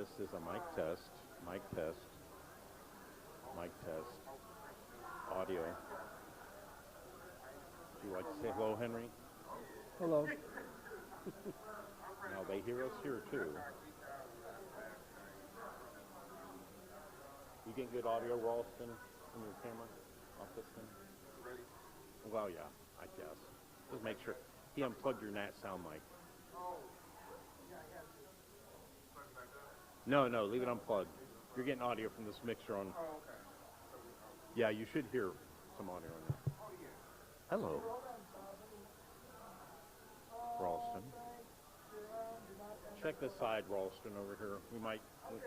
This is a mic test, mic test, mic test, audio. Would you like to say hello, Henry? Hello. Now they hear us here too. You get good audio, Ralston, from your camera off this thing? Well, yeah, I guess. Just make sure. He unplugged your Nat sound mic. No, leave it unplugged. You're getting audio from this mixer on. Yeah, you should hear some audio on that. Hello. Ralston. Check the side, Ralston, over here. We might. He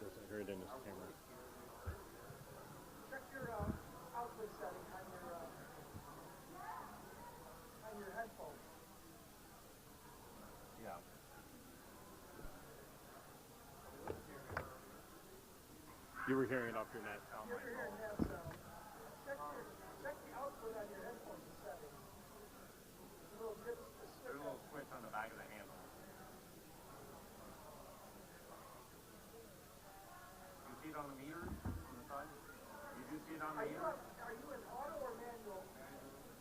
doesn't hear it in his camera. Check your output setting on your headphones. Yeah. You were hearing it off your Nat sound mic. Check the output on your headphones setting. There's a little switch on the back of the handle. You see it on the meter on the side? You do see it on the meter? Are you in auto or manual?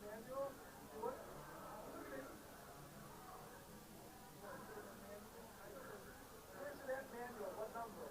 Manual? What? Where's that manual? What number?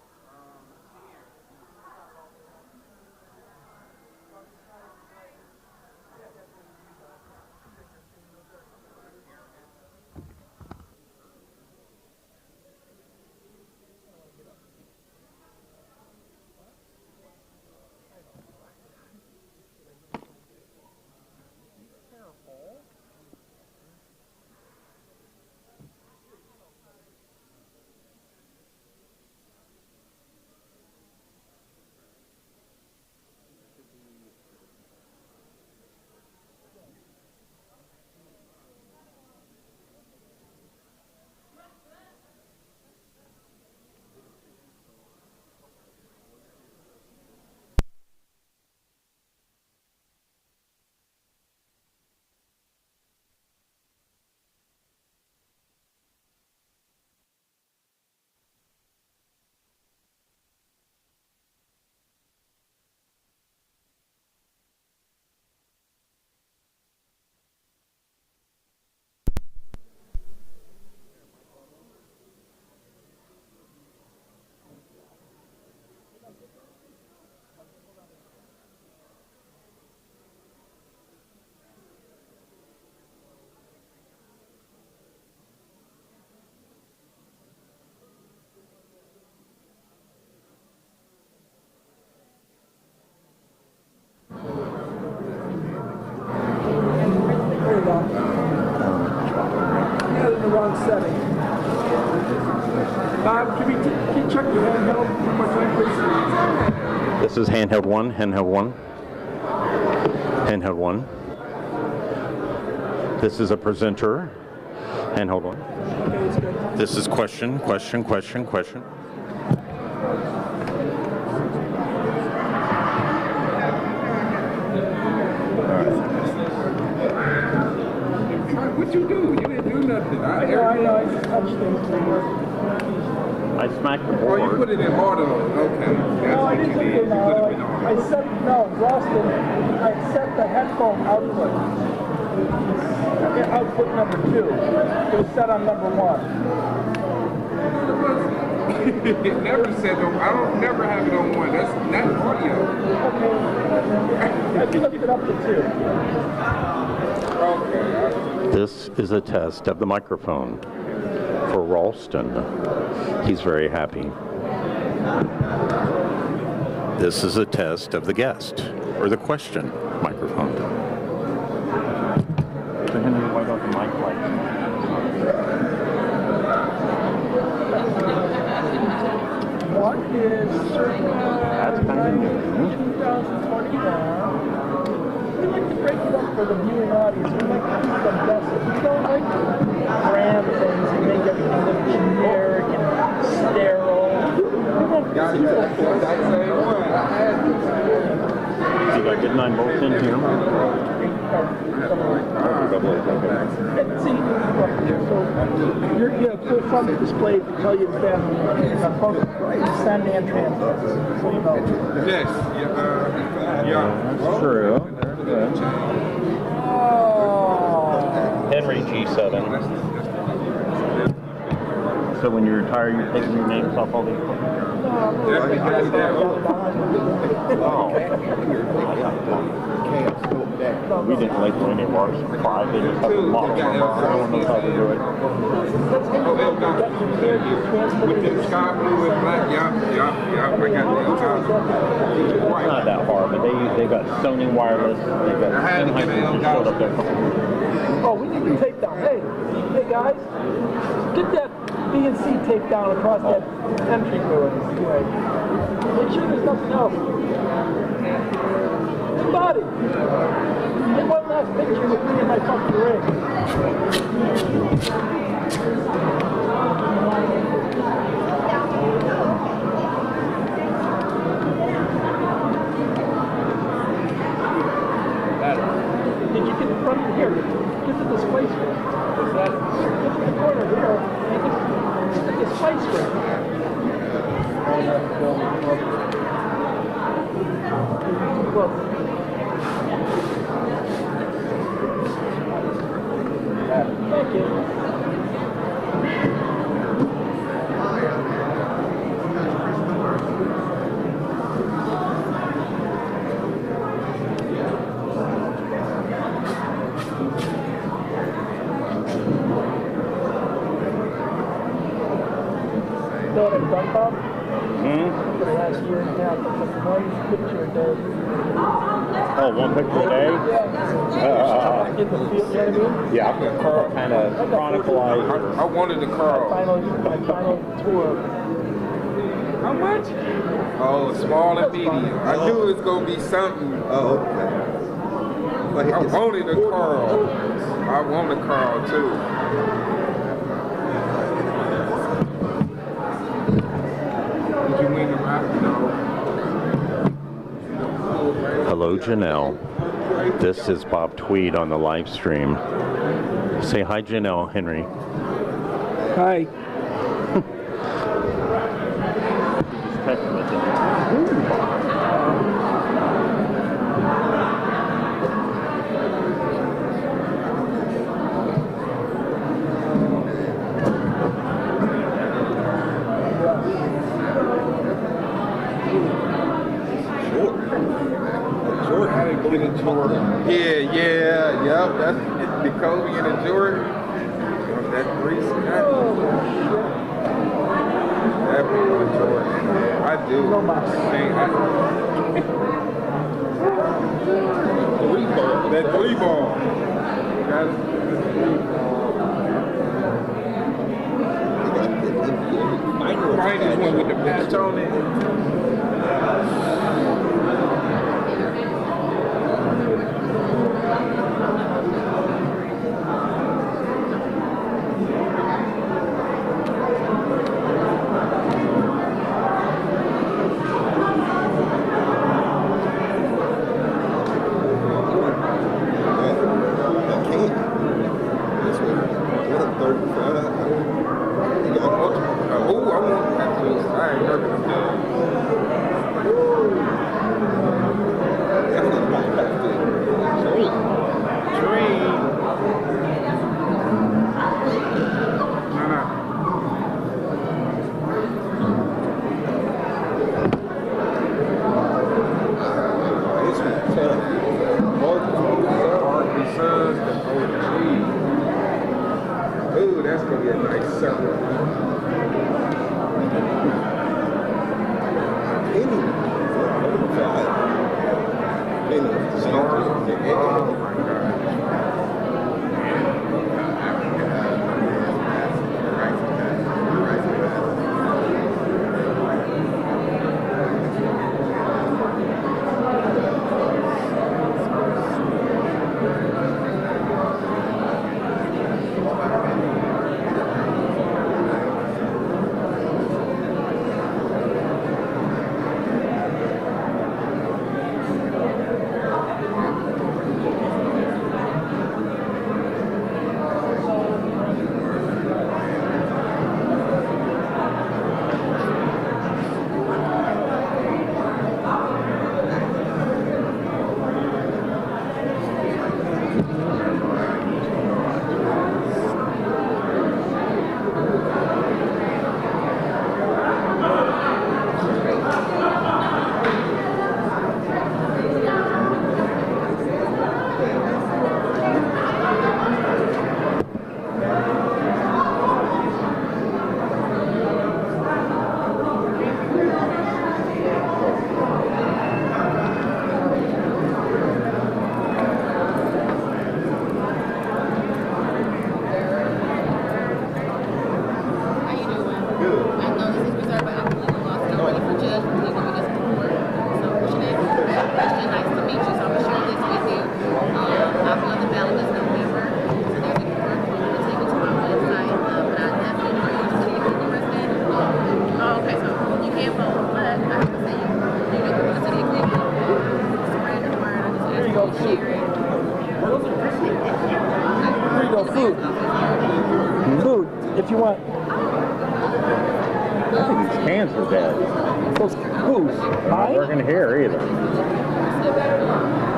Wrong setting. Bob, can you check your handheld one more time, please? This is handheld one, handheld one, handheld one. This is a presenter, handheld one. This is question. What'd you do? You didn't do nothing. I know. I just touched things. I smacked the board. Oh, you put it in auto. Okay. No, I didn't put it in auto. I set, Ralston, I set the headphone output. Output number 2. It was set on number 1. It never said no. I don't never have it on 1. That's not audio. Okay. I flipped it up to 2. Okay. This is a test of the microphone for Ralston. He's very happy. This is a test of the guest, or the question microphone. So Henry, why don't the mic light? What is That's kind of new. 2021? We like to break it up for the viewing audience. We like to keep them guessing. We don't like to cram things and make everything look generic and sterile. We want Got that same one. I had You got good 9 volts in here. See, so you have full front display to tell you that Sandan transfer. So you know. Yes. Yeah. That's true. Oh. Henry G7. So when you retire, you're taking your names off all these. We didn't label any of ours 5. They just have a model number. No one knows how to do it. With the sky blue and black, yeah, I got It's not that hard, but they got Sony wireless. They got Sennheiser just showed up there. Oh, we need to tape down. Hey guys, get that B and C tape down across that entry door. Make sure there's nothing else. Buddy, get one last picture with me and my fucking ring. Did you get the front here? Get the display screen. Get to the corner here. Get the display screen. Look. Thank you. For the last year and a half, I took one picture a day. Oh, 1 picture a day? Yeah. Get the feel, you know what I mean? Yeah, kind of chronicle. I wanted the car. My final tour. How much? Oh, small and medium. I knew it was going to be something. Oh, okay. I wanted a Carl. I want a Carl too. Did you win the raffle? No. Hello, Janelle. This is Bob Tweed on the live stream. Say hi, Janelle, Henry. Hi. Yeah, that's the Kobe and the Jordan. That Grease cut. That big Jordan. I do. That 3-ball. Finest one with the patch on it. Ooh, that's gonna be a nice circle. Oh my God. There you go, food. There you go, food. Food, if you want. I think these cans are dead. Those who's? They're not Mine? working here either.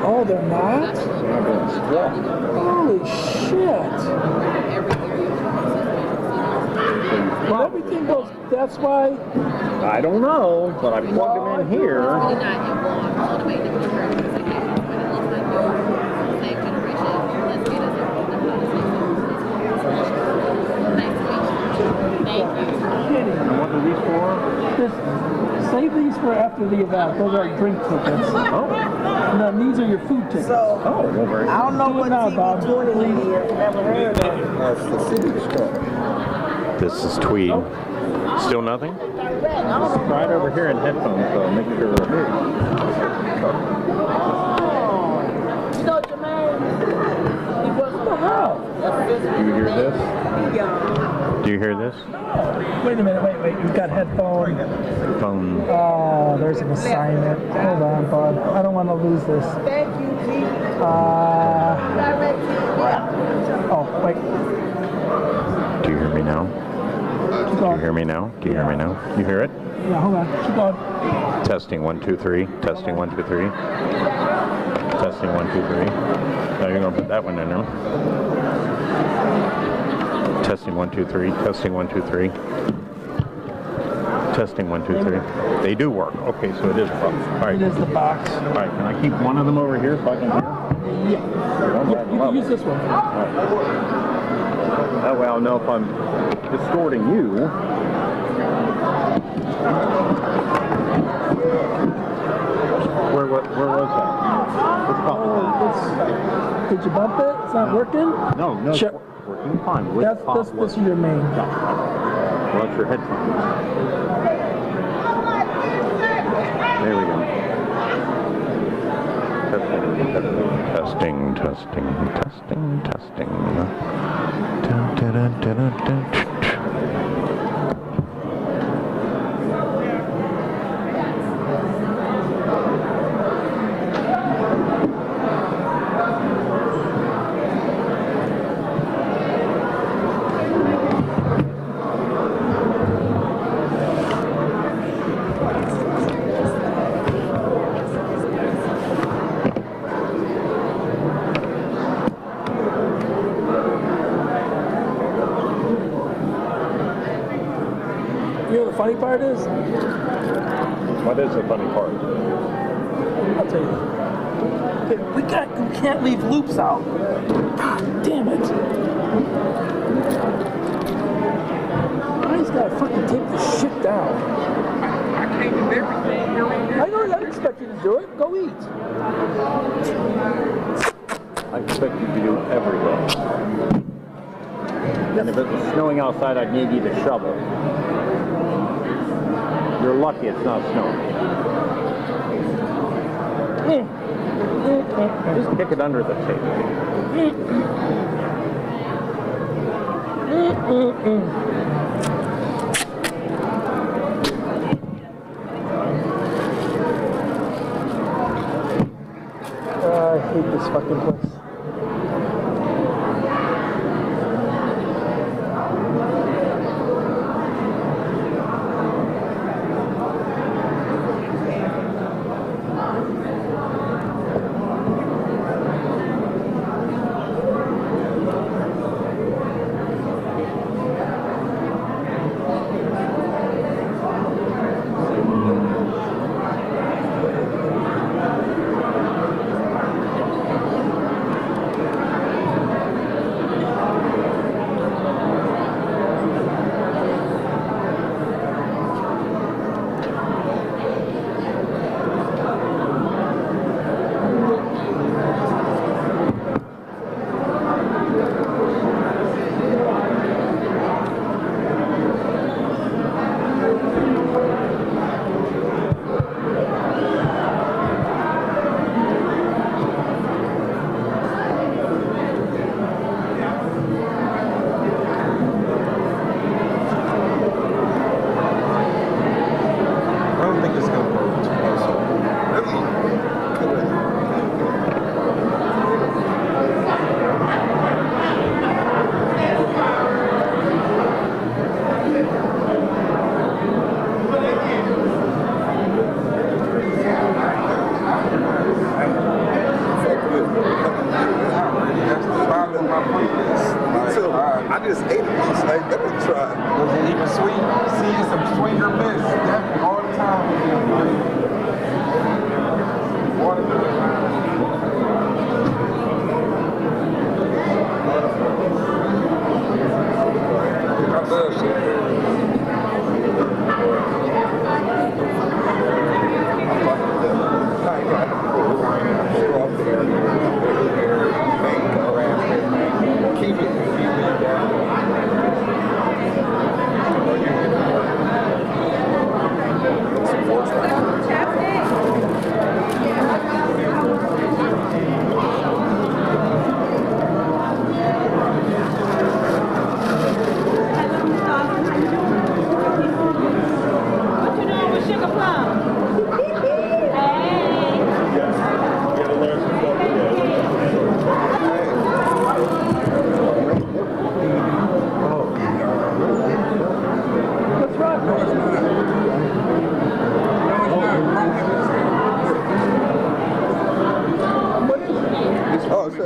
Oh, they're not? They're not doing squat. Holy shit. Well, everything goes, that's why. I don't know, but I plugged them in here. And what are these for? Just save these for after the event. Those are drink tickets. Oh. And then these are your food tickets. So, Oh, well, very I don't know what now, TV Bob. 20 is here. Never heard of it. That's the city store. This is Tweed. Still nothing? Try it over here in headphones, so make sure we're here. You know, Jermaine, he was What the hell? Do you hear this? Do you hear this? Wait a minute, wait. You've got headphone. Phone. Oh, there's an assignment. Hold on, bud. I don't want to lose this. Thank you, G. Oh, wait. Do you hear me now? Keep Do you going. hear me now? Do you hear me now? You hear it? Yeah, hold on. Keep going. Testing 1 2 3. Testing 1 2 3. Testing 1 2 3. Now you're gonna put that one in there. Testing 1 2 3. Testing 1 2 3. Testing 1 2 3. They do work. Okay, so it is a problem. All right. It is the box. All right. Can I keep one of them over here so I can hear? Yeah. You can use this one. That way I'll know if I'm distorting you. Where was that? It's probably Did you bump it? It's not working? no, it's Sure. working fine. Which This is your main. Well, that's your headphones. There we go. Testing. Dun, dun, dun, dun, dun, dun. You know what the funny part is? What is the funny part? I'll tell you. Okay, we can't leave loops out. God damn it. I just gotta fucking take this shit down. I can't do everything. I know, I didn't expect you to do it. Go eat. I expect you to do everything. And if it was snowing outside, I'd need you to shovel. You're lucky it's not snowing. Just kick it under the table. I hate this fucking place.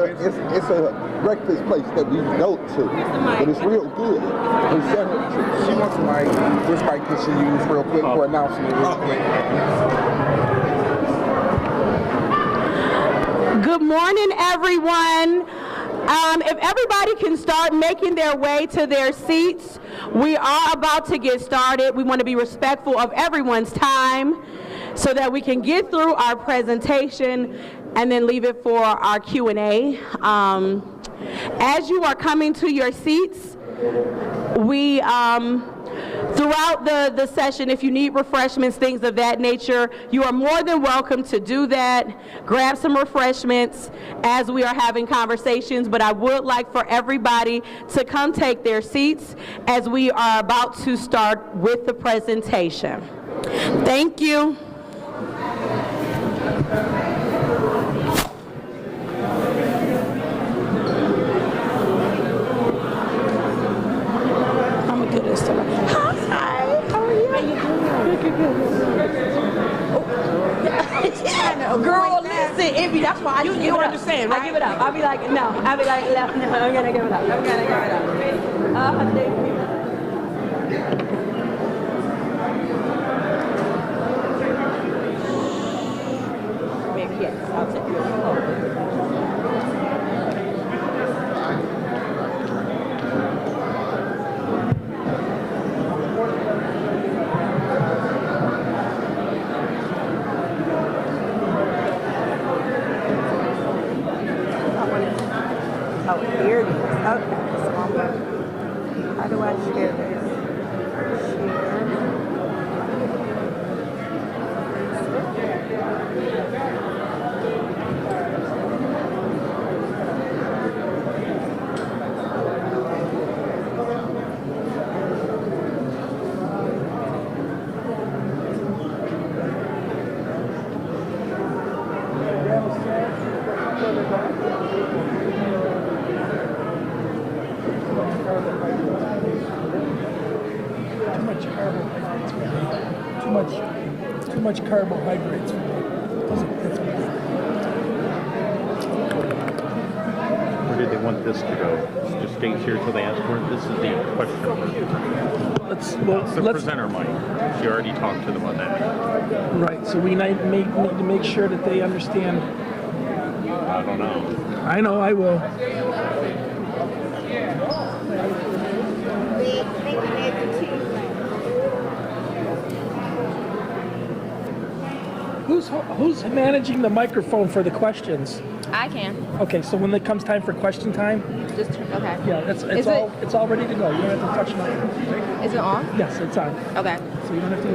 it's a breakfast place that we go to, but it's real good. She wants the mic. Which mic can she use real quick for announcement? Real quick. Good morning, everyone. If everybody can start making their way to their seats, we are about to get started. We want to be respectful of everyone's time so that we can get through our presentation and then leave it for our Q&A. As you are coming to your seats, we throughout the session, if you need refreshments, things of that nature, you are more than welcome to do that. Grab some refreshments as we are having conversations, but I would like for everybody to come take their seats as we are about to start with the presentation. Thank you. I'm gonna do this to her. Hi, how are you? How you doing? Good. Girl, listen, Ivy, that's why you understand, right? I give it up. I'll be like, no. I'll be like, no, I'm gonna give it up. I'm gonna give it up. Thank you. Yes, I'll take you. Oh, here it is. Okay. So how do I share this? Too much carbohydrates. Where did they want this to go? Just stays here till they ask for it? This is the question. The presenter might. She already talked to them on that. Right, so we need to make sure that they understand. I don't know. I know, I will. Who's managing the microphone for the questions? I can. Okay, so when it comes time for question time, Just okay. yeah, it's all ready to go. You don't have to touch nothing. Is it on? Yes, it's on. Okay. So you don't have to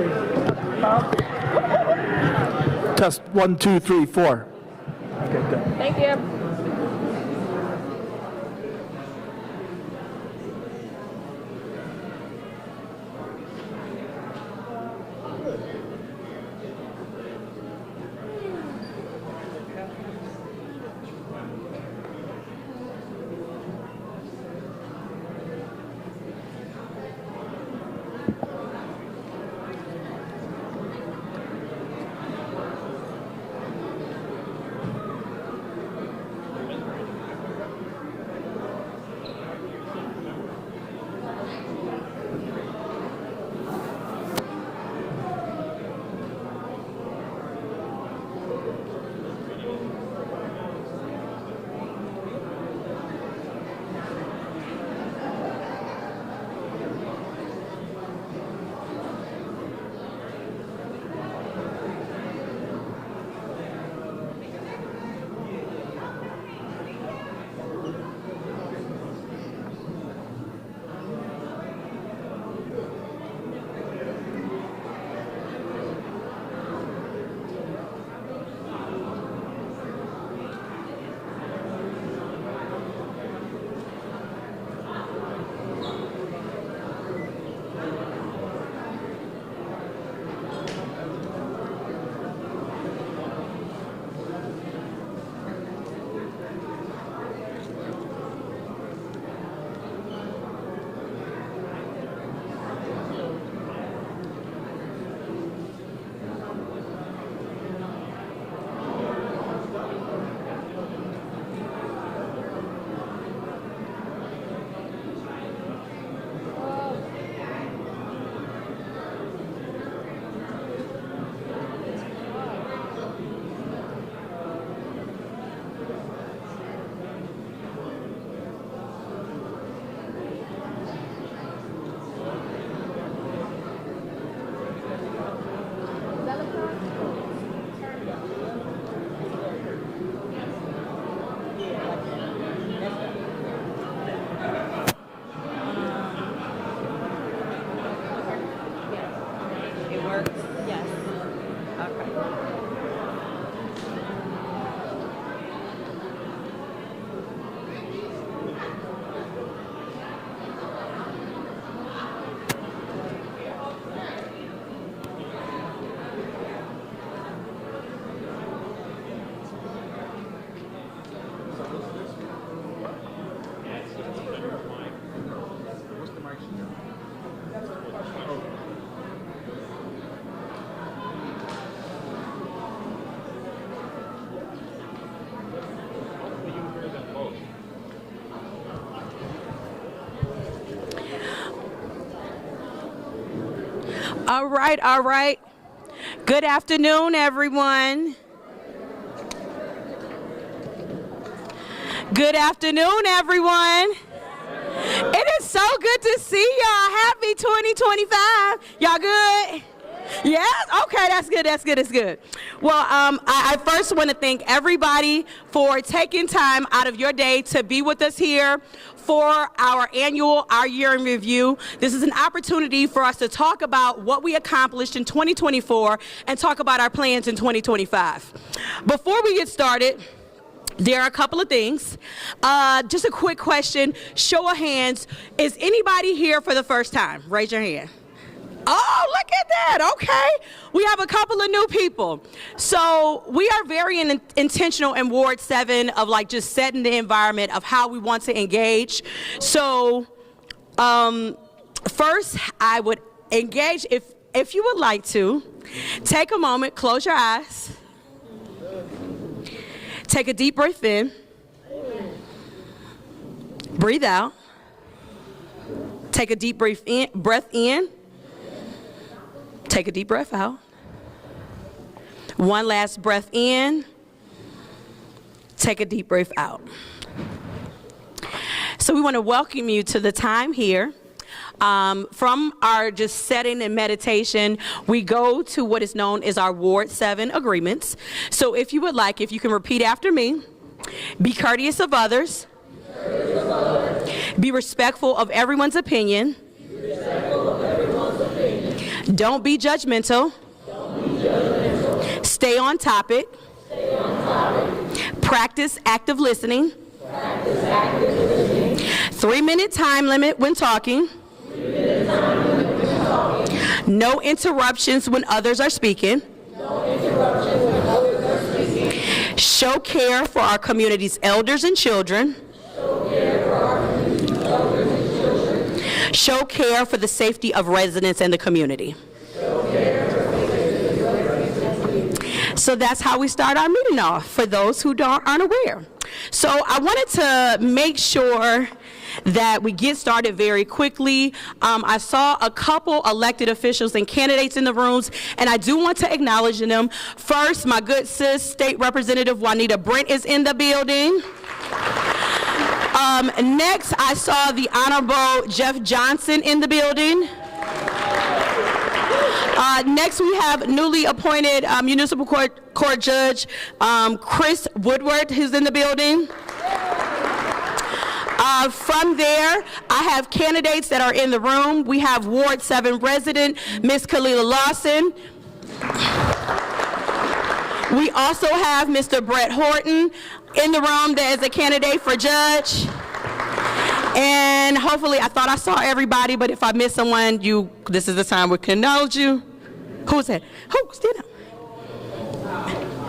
worry. Test 1, 2, 3, 4. Okay, good. Thank you. All right. Good afternoon, everyone. Good afternoon, everyone. It is so good to see y'all. Happy 2025. Y'all good? Yes? Okay, that's good. Well, I first want to thank everybody for taking time out of your day to be with us here for our year in review. This is an opportunity for us to talk about what we accomplished in 2024 and talk about our plans in 2025. Before we get started, there are a couple of things. Just a quick question, show of hands. Is anybody here for the first time? Raise your hand. Oh, look at that. Okay. We have a couple of new people. So we are very intentional in Ward 7 of like just setting the environment of how we want to engage. So first I would engage, if you would like to, take a moment, close your eyes, take a deep breath in, breathe out, take a deep breath in, take a deep breath out. One last breath in. Take a deep breath out. So we want to welcome you to the time here. From our just setting and meditation, we go to what is known as our Ward 7 agreements. So if you would like, if you can repeat after me, be courteous of others, be respectful of everyone's opinion, don't be judgmental. Stay on topic. Practice active listening. 3-minute time limit when talking. No interruptions when others are speaking. Show care for our community's elders and children. Show care for the safety of residents and the community. So that's how we start our meeting off, for those who aren't aware. So I wanted to make sure that we get started very quickly. I saw a couple elected officials and candidates in the rooms, and I do want to acknowledge them. First, my good sis, State Representative Juanita Brent is in the building. Next, I saw the Honorable Jeff Johnson in the building. Next, we have newly appointed Municipal Court Judge Chris Woodward, who's in the building. From there, I have candidates that are in the room. We have Ward 7 resident, Ms. Kalila Lawson. We also have Mr. Brett Horton in the room that is a candidate for judge. And hopefully, I thought I saw everybody, but if I missed someone, this is the time we can acknowledge you. Who's that? Who? Stand up.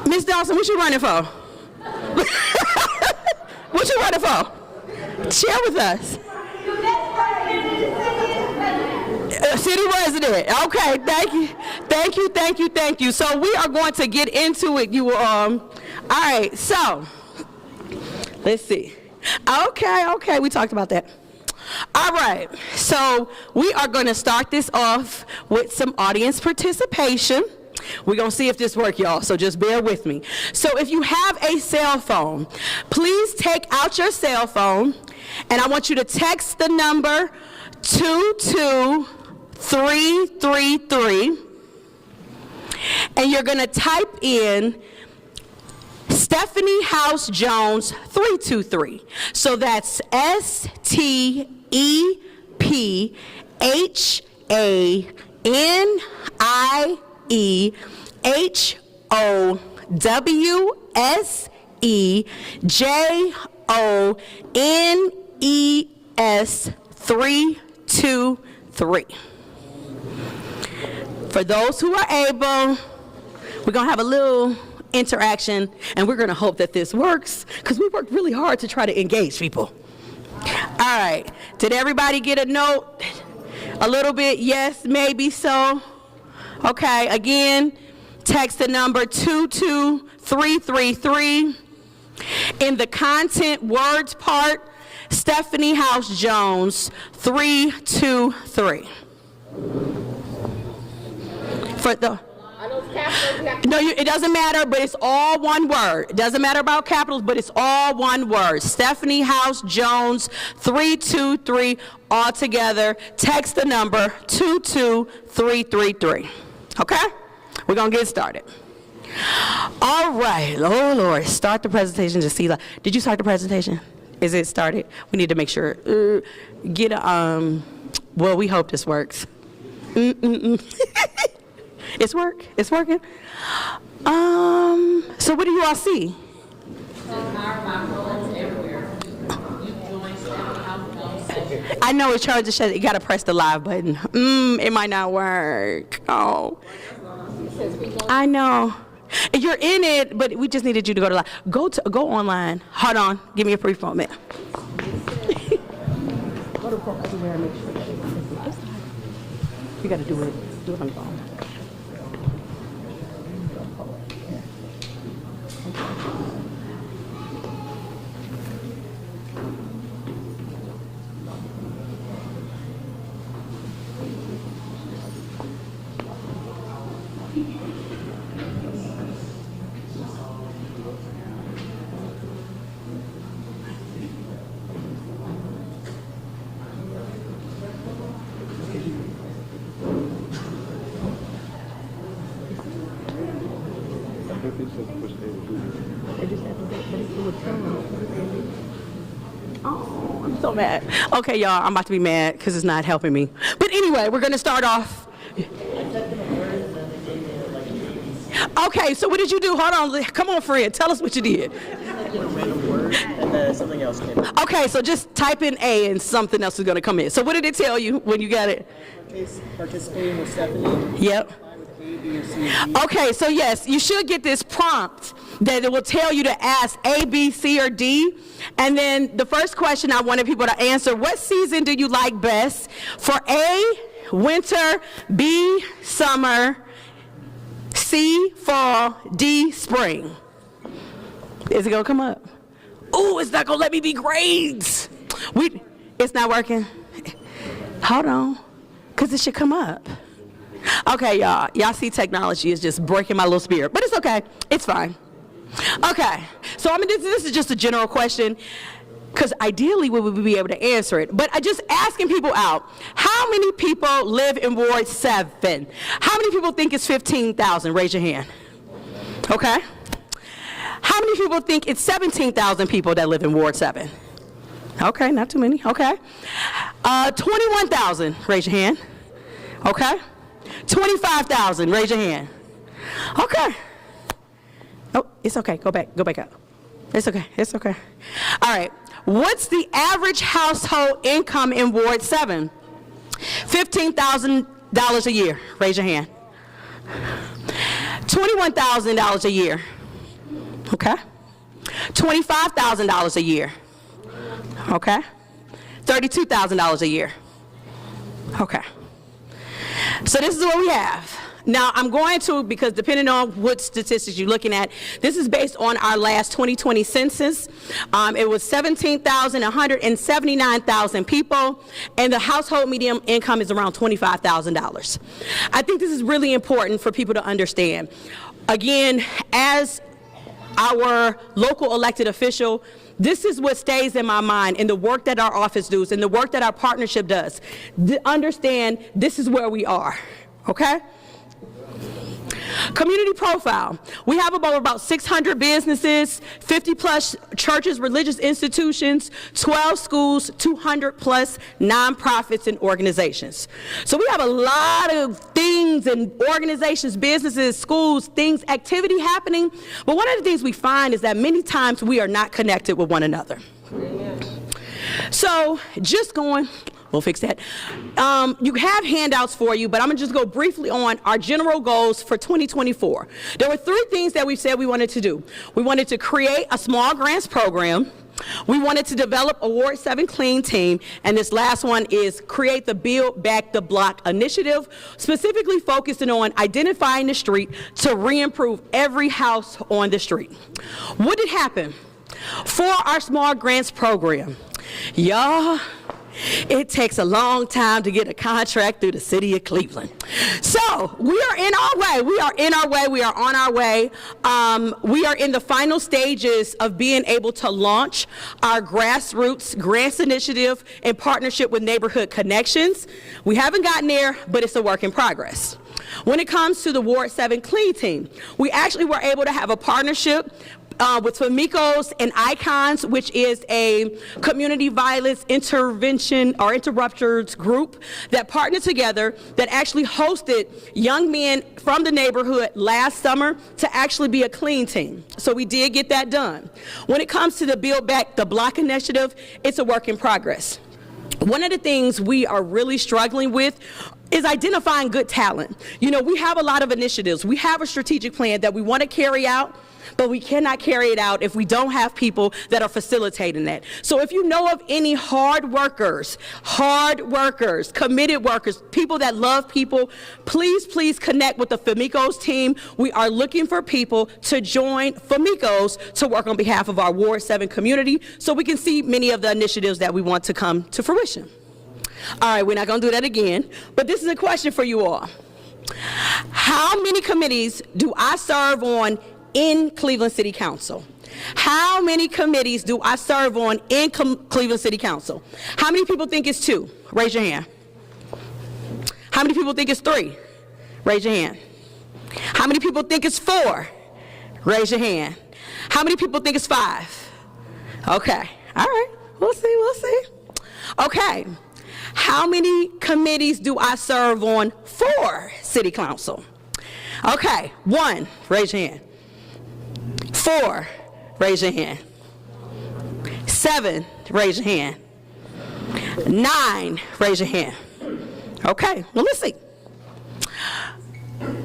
Ms. Dawson, what you running for? What you running for? Share with us. City resident. Okay, thank you. So we are going to get into it, you all. All right, so let's see. Okay, we talked about that. All right, so we are going to start this off with some audience participation. We're going to see if this works, y'all, so just bear with me. So if you have a cell phone, please take out your cell phone, and I want you to text the number 22333, and you're going to type in Stephanie Howse-Jones 323. So that's STEPHANIEHOUSE Sowinski323. For those who are able, we're going to have a little interaction, and we're going to hope that this works, because we worked really hard to try to engage people. All right. Did everybody get a note? A little bit? Yes, maybe so. Okay. Again, text the number 22333. In the content words part, Stephanie Howse-Jones, 323. For the no, it doesn't matter, but it's all one word. It doesn't matter about capitals, but it's all one word. Stephanie Howse-Jones, 323, all together. Text the number 22333. Okay? We're going to get started. All right. Oh, Lord. Start the presentation to see. Did you start the presentation? Is it started? We need to make sure. Well, we hope this works. It's working. So what do you all see? I know it's charged to shut. You gotta press the live button. It might not work. Oh, I know. You're in it, but we just needed you to go to live. Go online. Hold on. Give me a brief moment. You gotta do it. Do it on the phone. Oh, I'm so mad. Okay, y'all, I'm about to be mad because it's not helping me. But anyway, we're going to start off. Okay, so what did you do? Hold on. Come on, Fred. Tell us what you did. Random word, and then something else came up. Okay, so just type in A and something else is going to come in. So what did it tell you when you got it? Participating with Stephanie. Yep. Okay, so yes, you should get this prompt that it will tell you to ask A, B, C, or D. And then the first question I wanted people to answer, what season do you like best? For A, winter, B, summer, C, fall, D, spring. Is it gonna come up? Ooh, it's not gonna let me be grades. It's not working. Hold on, because it should come up. Okay, y'all see technology is just breaking my little spirit, but it's okay, it's fine. Okay, so this is just a general question, because ideally we would be able to answer it, but I just asking people out, how many people live in Ward 7? How many people think it's 15,000? Raise your hand. Okay. How many people think it's 17,000 people that live in Ward 7? Okay, not too many. Okay. 21,000. Raise your hand. Okay. 25,000. Raise your hand. Okay. Oh, it's okay. Go back up. It's okay. It's okay. All right. What's the average household income in Ward 7? $15,000 a year. Raise your hand. $21,000 a year. Okay. $25,000 a year. Okay. $32,000 a year. Okay. So this is what we have. Now I'm going to, because depending on what statistics you're looking at, this is based on our last 2020 census. It was 179,000 people, and the household median income is around $25,000. I think this is really important for people to understand. Again, as our local elected official, this is what stays in my mind in the work that our office does and the work that our partnership does. Understand this is where we are, okay? Community profile. We have about 600 businesses, 50 plus churches, religious institutions, 12 schools, 200 plus nonprofits and organizations. So we have a lot of things and organizations, businesses, schools, things, activity happening. But one of the things we find is that many times we are not connected with one another. So just going, we'll fix that. You have handouts for you, but I'm gonna just go briefly on our general goals for 2024. There were 3 things that we said we wanted to do. We wanted to create a small grants program. We wanted to develop a Ward 7 clean team, and this last one is create the Build Back the Block initiative, specifically focusing on identifying the street to re-improve every house on the street. What did happen? For our small grants program, y'all, it takes a long time to get a contract through the city of Cleveland. So we are in our way. We are in our way. We are on our way. We are in the final stages of being able to launch our grassroots grants initiative in partnership with Neighborhood Connections. We haven't gotten there, but it's a work in progress. When it comes to the Ward 7 Clean Team, we actually were able to have a partnership with Famicos and Icons, which is a community violence intervention or interrupters group that partnered together that actually hosted young men from the neighborhood last summer to actually be a clean team. So we did get that done. When it comes to the Build Back the Block initiative, it's a work in progress. One of the things we are really struggling with is identifying good talent. You know, we have a lot of initiatives. We have a strategic plan that we want to carry out, but we cannot carry it out if we don't have people that are facilitating that. So if you know of any hard workers, committed workers, people that love people, please connect with the Famicos team. We are looking for people to join Famicos to work on behalf of our Ward 7 community so we can see many of the initiatives that we want to come to fruition. All right, we're not going to do that again, but this is a question for you all. How many committees do I serve on in Cleveland City Council? How many committees do I serve on in Cleveland City Council? How many people think it's 2? Raise your hand. How many people think it's 3? Raise your hand. How many people think it's 4? Raise your hand. How many people think it's 5? Okay, all right, we'll see. Okay, how many committees do I serve on for City Council? Okay, 1, raise your hand. 4, raise your hand. 7, raise your hand. 9, raise your hand. Okay, well, let's see.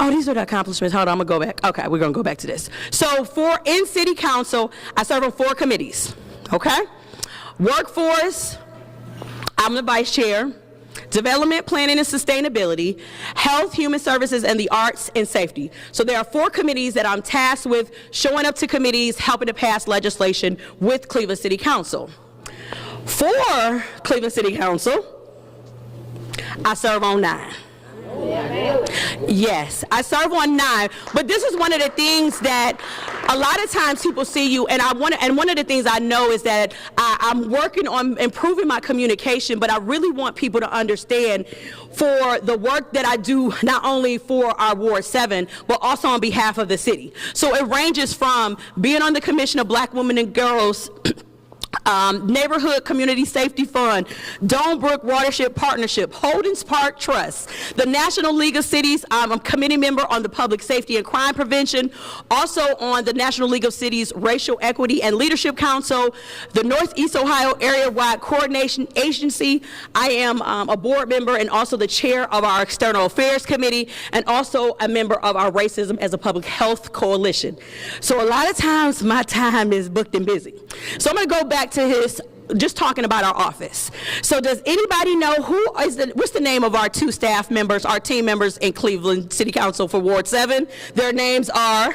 Oh, these are the accomplishments. Hold on, I'm gonna go back. Okay, we're gonna go back to this. So in City Council, I serve on 4 committees, okay? Workforce, I'm the vice chair. Development, Planning and Sustainability, Health, Human Services, and the Arts and Safety. So there are 4 committees that I'm tasked with showing up to committees, helping to pass legislation with Cleveland City Council. For Cleveland City Council, I serve on 9. Yes, I serve on 9, but this is one of the things that a lot of times people see you, and one of the things I know is that I'm working on improving my communication, but I really want people to understand for the work that I do, not only for our Ward 7, but also on behalf of the city. So it ranges from being on the Commission of Black Women and Girls, Neighborhood Community Safety Fund, Donebrook Watershed Partnership, Holdings Park Trust, the National League of Cities. I'm a committee member on the Public Safety and Crime Prevention, also on the National League of Cities Racial Equity and Leadership Council, the Northeast Ohio Area-Wide Coordination Agency. I am a board member and also the chair of our External Affairs Committee, and also a member of our Racism as a Public Health Coalition. So a lot of times my time is booked and busy. So I'm going to go back to just talking about our office. So does anybody know what's the name of our 2 staff members, our team members in Cleveland City Council for Ward 7? Their names are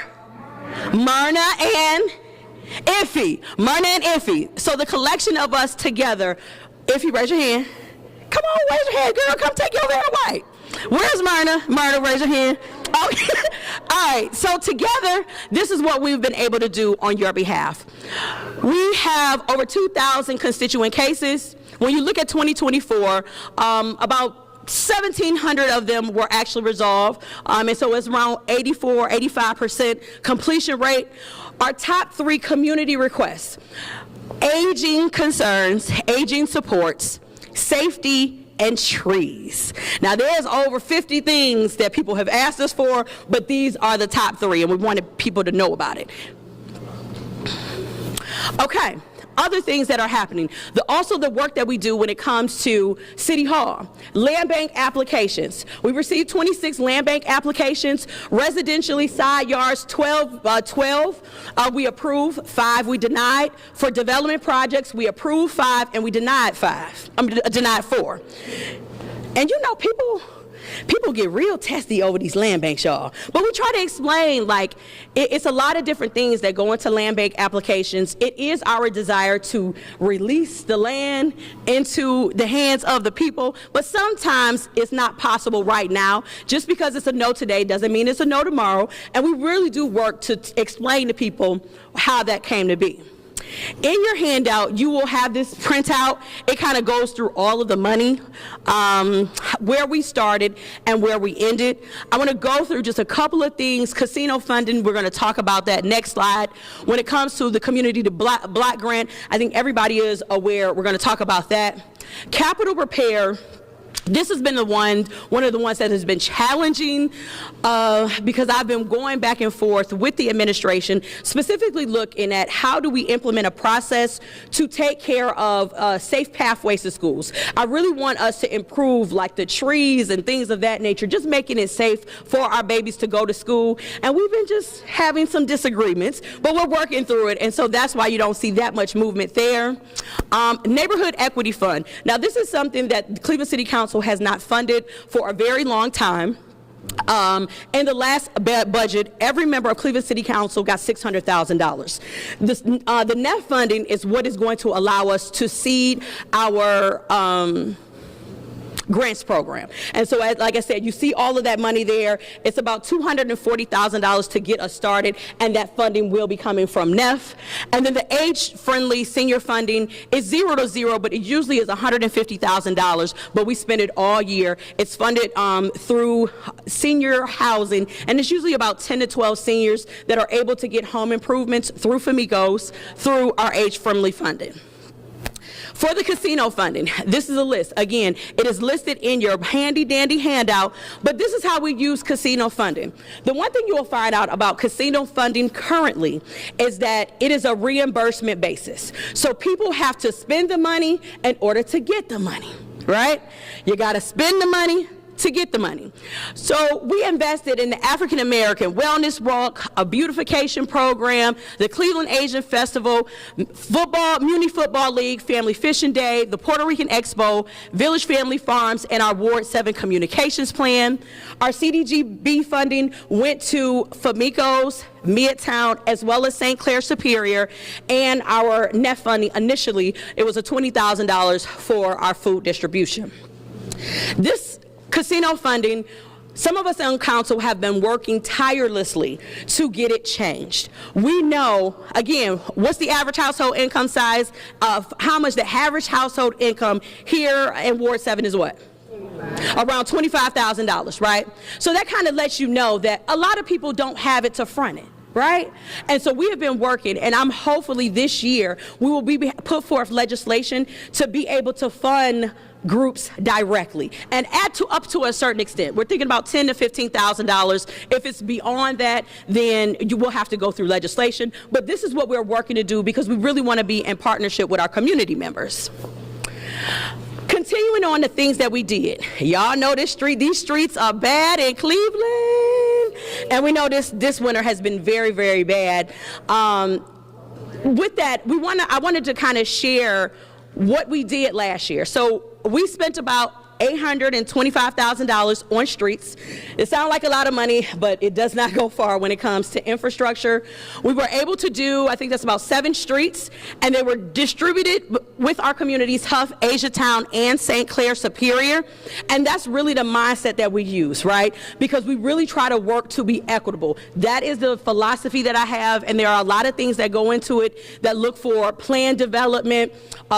Myrna and Iffy. Myrna and Iffy. So the collection of us together, Iffy, raise your hand. Come on, raise your hand, girl. Come take your hair white. Where's Myrna? Myrna, raise your hand. Okay. All right, so together, this is what we've been able to do on your behalf. We have over 2,000 constituent cases. When you look at 2024, about 1,700 of them were actually resolved, and so it's around 85% completion rate. Our top 3 community requests: aging concerns, aging supports, safety, and trees. Now, there's over 50 things that people have asked us for, but these are the top 3, and we wanted people to know about it. Okay. Other things that are happening. Also the work that we do when it comes to City Hall. Land bank applications. We received 26 land bank applications. Residentially, side yards, 12. We approved, 5 we denied. For development projects, we approved 5 and we denied 4. And you know, people get real testy over these land banks, y'all. But we try to explain, like, it's a lot of different things that go into land bank applications. It is our desire to release the land into the hands of the people, but sometimes it's not possible right now. Just because it's a no today doesn't mean it's a no tomorrow, and we really do work to explain to people how that came to be. In your handout, you will have this printout. It kind of goes through all of the money, where we started and where we ended. I want to go through just a couple of things. Casino funding, we're going to talk about that next slide. When it comes to the Community to Block grant, I think everybody is aware. We're going to talk about that. Capital repair. This has been one of the ones that has been challenging because I've been going back and forth with the administration, specifically looking at how do we implement a process to take care of safe pathways to schools. I really want us to improve like the trees and things of that nature, just making it safe for our babies to go to school. And we've been just having some disagreements, but we're working through it. And so that's why you don't see that much movement there. Neighborhood Equity Fund. Now, this is something that the Cleveland City Council has not funded for a very long time. In the last budget, every member of Cleveland City Council got $600,000. The net funding is what is going to allow us to seed our grants program. And so, like I said, you see all of that money there. It's about $240,000 to get us started, and that funding will be coming from NEF. And then the age-friendly senior funding is 0 to 0, but it usually is $150,000, but we spend it all year. It's funded through senior housing, and it's usually about 10 to 12 seniors that are able to get home improvements through FAMICOs, through our age-friendly funding. For the casino funding, this is a list. Again, it is listed in your handy-dandy handout, but this is how we use casino funding. The one thing you will find out about casino funding currently is that it is a reimbursement basis. So people have to spend the money in order to get the money, right? You got to spend the money to get the money. So we invested in the African American Wellness Walk, a beautification program, the Cleveland Asian Festival, football, Muni Football League, Family Fishing Day, the Puerto Rican Expo, Village Family Farms, and our Ward 7 communications plan. Our CDGB funding went to FAMICOs, Midtown, as well as St. Clair Superior, and our net funding initially, it was a $20,000 for our food distribution. This casino funding, some of us on council have been working tirelessly to get it changed. We know, again, what's the average household income size of how much the average household income here in Ward 7 is what? Around $25,000, right? So that kind of lets you know that a lot of people don't have it to front it. Right? And so we have been working, and I'm hopefully this year we will be put forth legislation to be able to fund groups directly and up to a certain extent. We're thinking about $10,000 to $15,000. If it's beyond that, then you will have to go through legislation. But this is what we're working to do because we really want to be in partnership with our community members. Continuing on the things that we did. Y'all know these streets are bad in Cleveland. And we know this winter has been very, very bad. With that, I wanted to kind of share what we did last year. So we spent about $825,000 on streets. It sounds like a lot of money, but it does not go far when it comes to infrastructure. We were able to do, I think that's about 7 streets, and they were distributed with our communities, Huff, Asiatown, and St. Clair Superior. And that's really the mindset that we use, right? Because we really try to work to be equitable. That is the philosophy that I have, and there are a lot of things that go into it that look for planned development,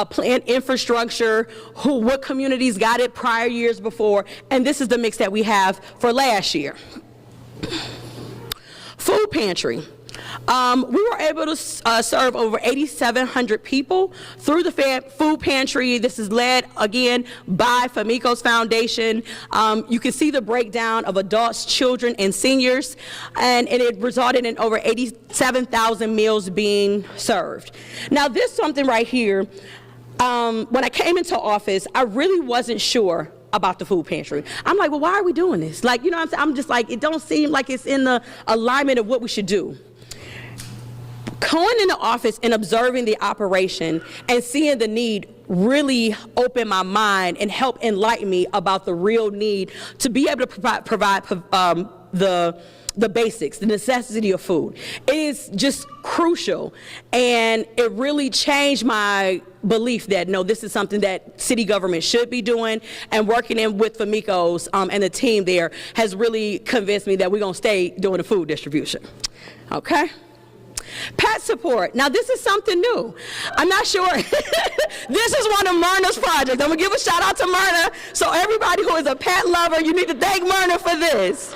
planned infrastructure, what communities got it prior prior years before, and this is the mix that we have for last year. Food pantry. We were able to serve over 8,700 people through the food pantry. This is led, again, by Famicos Foundation. You can see the breakdown of adults, children, and seniors, and it resulted in over 87,000 meals being served. Now, this something right here, when I came into office, I really wasn't sure about the food pantry. I'm like, well, why are we doing this? Like, you know what I'm saying? I'm just like, it don't seem like it's in the alignment of what we should do. Going into office and observing the operation and seeing the need really opened my mind and helped enlighten me about the real need to be able to provide the basics, the necessity of food. It is just crucial, and it really changed my belief that, no, this is something that city government should be doing, and working in with Famicos and the team there has really convinced me that we're going to stay doing the food distribution. Okay? Pet support. Now, this is something new. I'm not sure. This is one of Myrna's projects. I'm going to give a shout out to Myrna. So everybody who is a pet lover, you need to thank Myrna for this.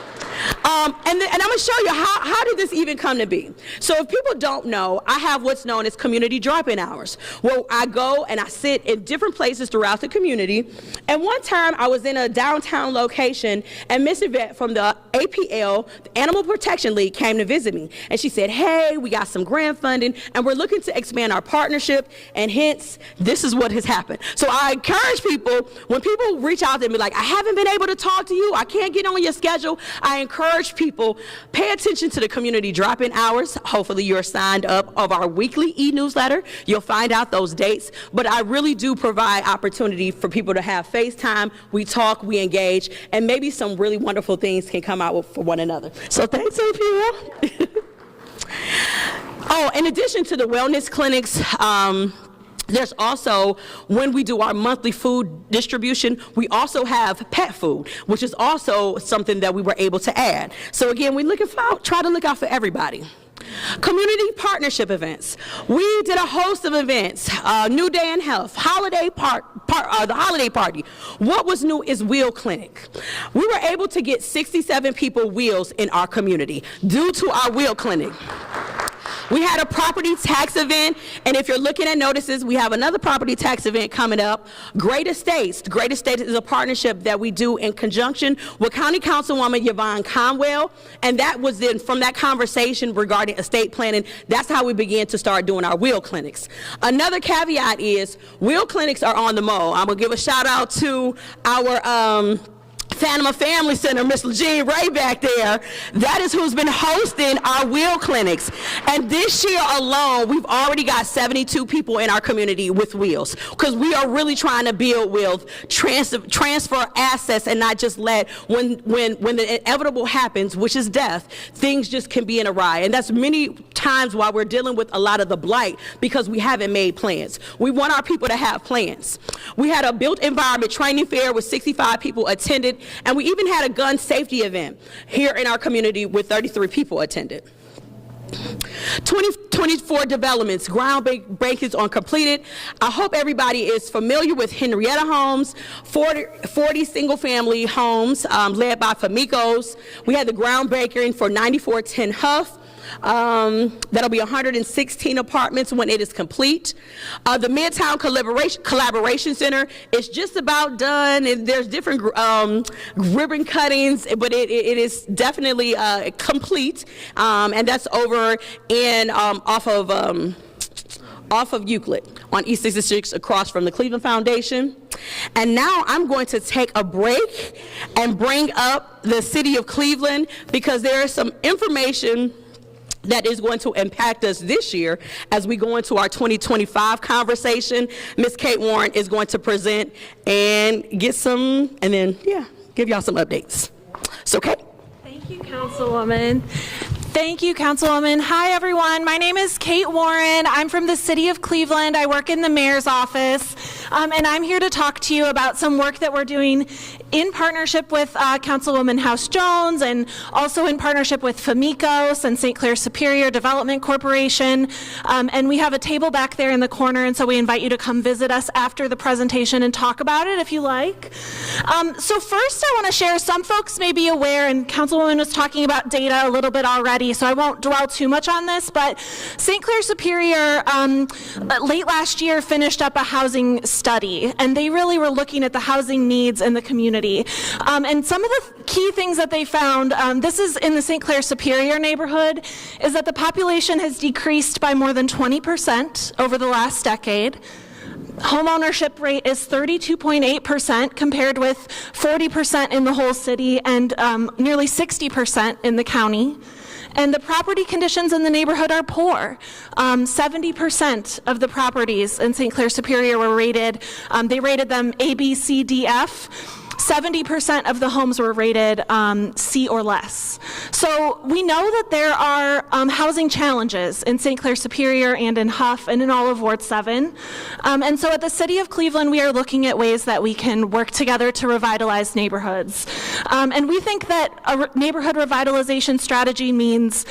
And I'm going to show you how did this even come to be. So if people don't know, I have what's known as community drop-in hours, where I go and I sit in different places throughout the community. And one time I was in a downtown location, and Miss Yvette from the APL, the Animal Protection League, came to visit me. And she said, hey, we got some grant funding, and we're looking to expand our partnership, and hence, this is what has happened. So I encourage people, when people reach out to me like, I haven't been able to talk to you, I can't get on your schedule, I encourage people, pay attention to the community drop-in hours. Hopefully you're signed up of our weekly e-newsletter. You'll find out those dates. But I really do provide opportunity for people to have FaceTime. We talk, we engage, and maybe some really wonderful things can come out for one another. So thanks, APL. Oh, in addition to the wellness clinics, there's also, when we do our monthly food distribution, we also have pet food, which is also something that we were able to add. So again, we try to look out for everybody. Community partnership events. We did a host of events, New Day in Health, the holiday party. What was new is Wheel Clinic. We were able to get 67 people wheels in our community due to our Wheel Clinic. We had a property tax event, and if you're looking at notices, we have another property tax event coming up. Great Estates. Great Estates is a partnership that we do in conjunction with County Councilwoman Yvonne Conwell, and that was then from that conversation regarding estate planning, that's how we began to start doing our wheel clinics. Another caveat is wheel clinics are on the mo. I'm gonna give a shout out to our Panama Family Center, Miss Jean Ray back there. That is who's been hosting our wheel clinics. And this year alone, we've already got 72 people in our community with wheels, because we are really trying to build with transfer assets and not just let, when the inevitable happens, which is death, things just can be in awry. And that's many times why we're dealing with a lot of the blight, because we haven't made plans. We want our people to have plans. We had a built environment training fair with 65 people attended, and we even had a gun safety event here in our community with 33 people attended. 24 developments, groundbreakings on completed. I hope everybody is familiar with Henrietta Homes, 40 single-family homes led by Famicos. We had the groundbreaking for 9410 Huff. That'll be 116 apartments when it is complete. The Midtown Collaboration Center is just about done. There's different ribbon cuttings, but it is definitely complete, and that's over in off of Euclid on East 66 across from the Cleveland Foundation. And now I'm going to take a break and bring up the city of Cleveland, because there is some information that is going to impact us this year as we go into our 2025 conversation. Ms. Kate Warren is going to present and get some, and then, yeah, give y'all some updates. So, Kate. Thank you, Councilwoman. Thank you, Councilwoman. Hi, everyone. My name is Kate Warren. I'm from the city of Cleveland. I work in the mayor's office, and I'm here to talk to you about some work that we're doing in partnership with Councilwoman Howse-Jones and also in partnership with Famicos and St. Clair Superior Development Corporation. And we have a table back there in the corner, and so we invite you to come visit us after the presentation and talk about it if you like. So first I want to share, some folks may be aware, and Councilwoman was talking about data a little bit already, so I won't dwell too much on this, but St. Clair Superior late last year finished up a housing study, and they really were looking at the housing needs in the community. And some of the key things that they found, this is in the St. Clair Superior neighborhood, is that the population has decreased by more than 20% over the last decade. Home ownership rate is 32.8% compared with 40% in the whole city and nearly 60% in the county. And the property conditions in the neighborhood are poor. 70% of the properties in St. Clair Superior were rated, they rated them A, B, C, D, F. 70% of the homes were rated C or less. So we know that there are housing challenges in St. Clair Superior and in Huff and in all of Ward 7. And so at the City of Cleveland, we are looking at ways that we can work together to revitalize neighborhoods. And we think that a neighborhood revitalization strategy means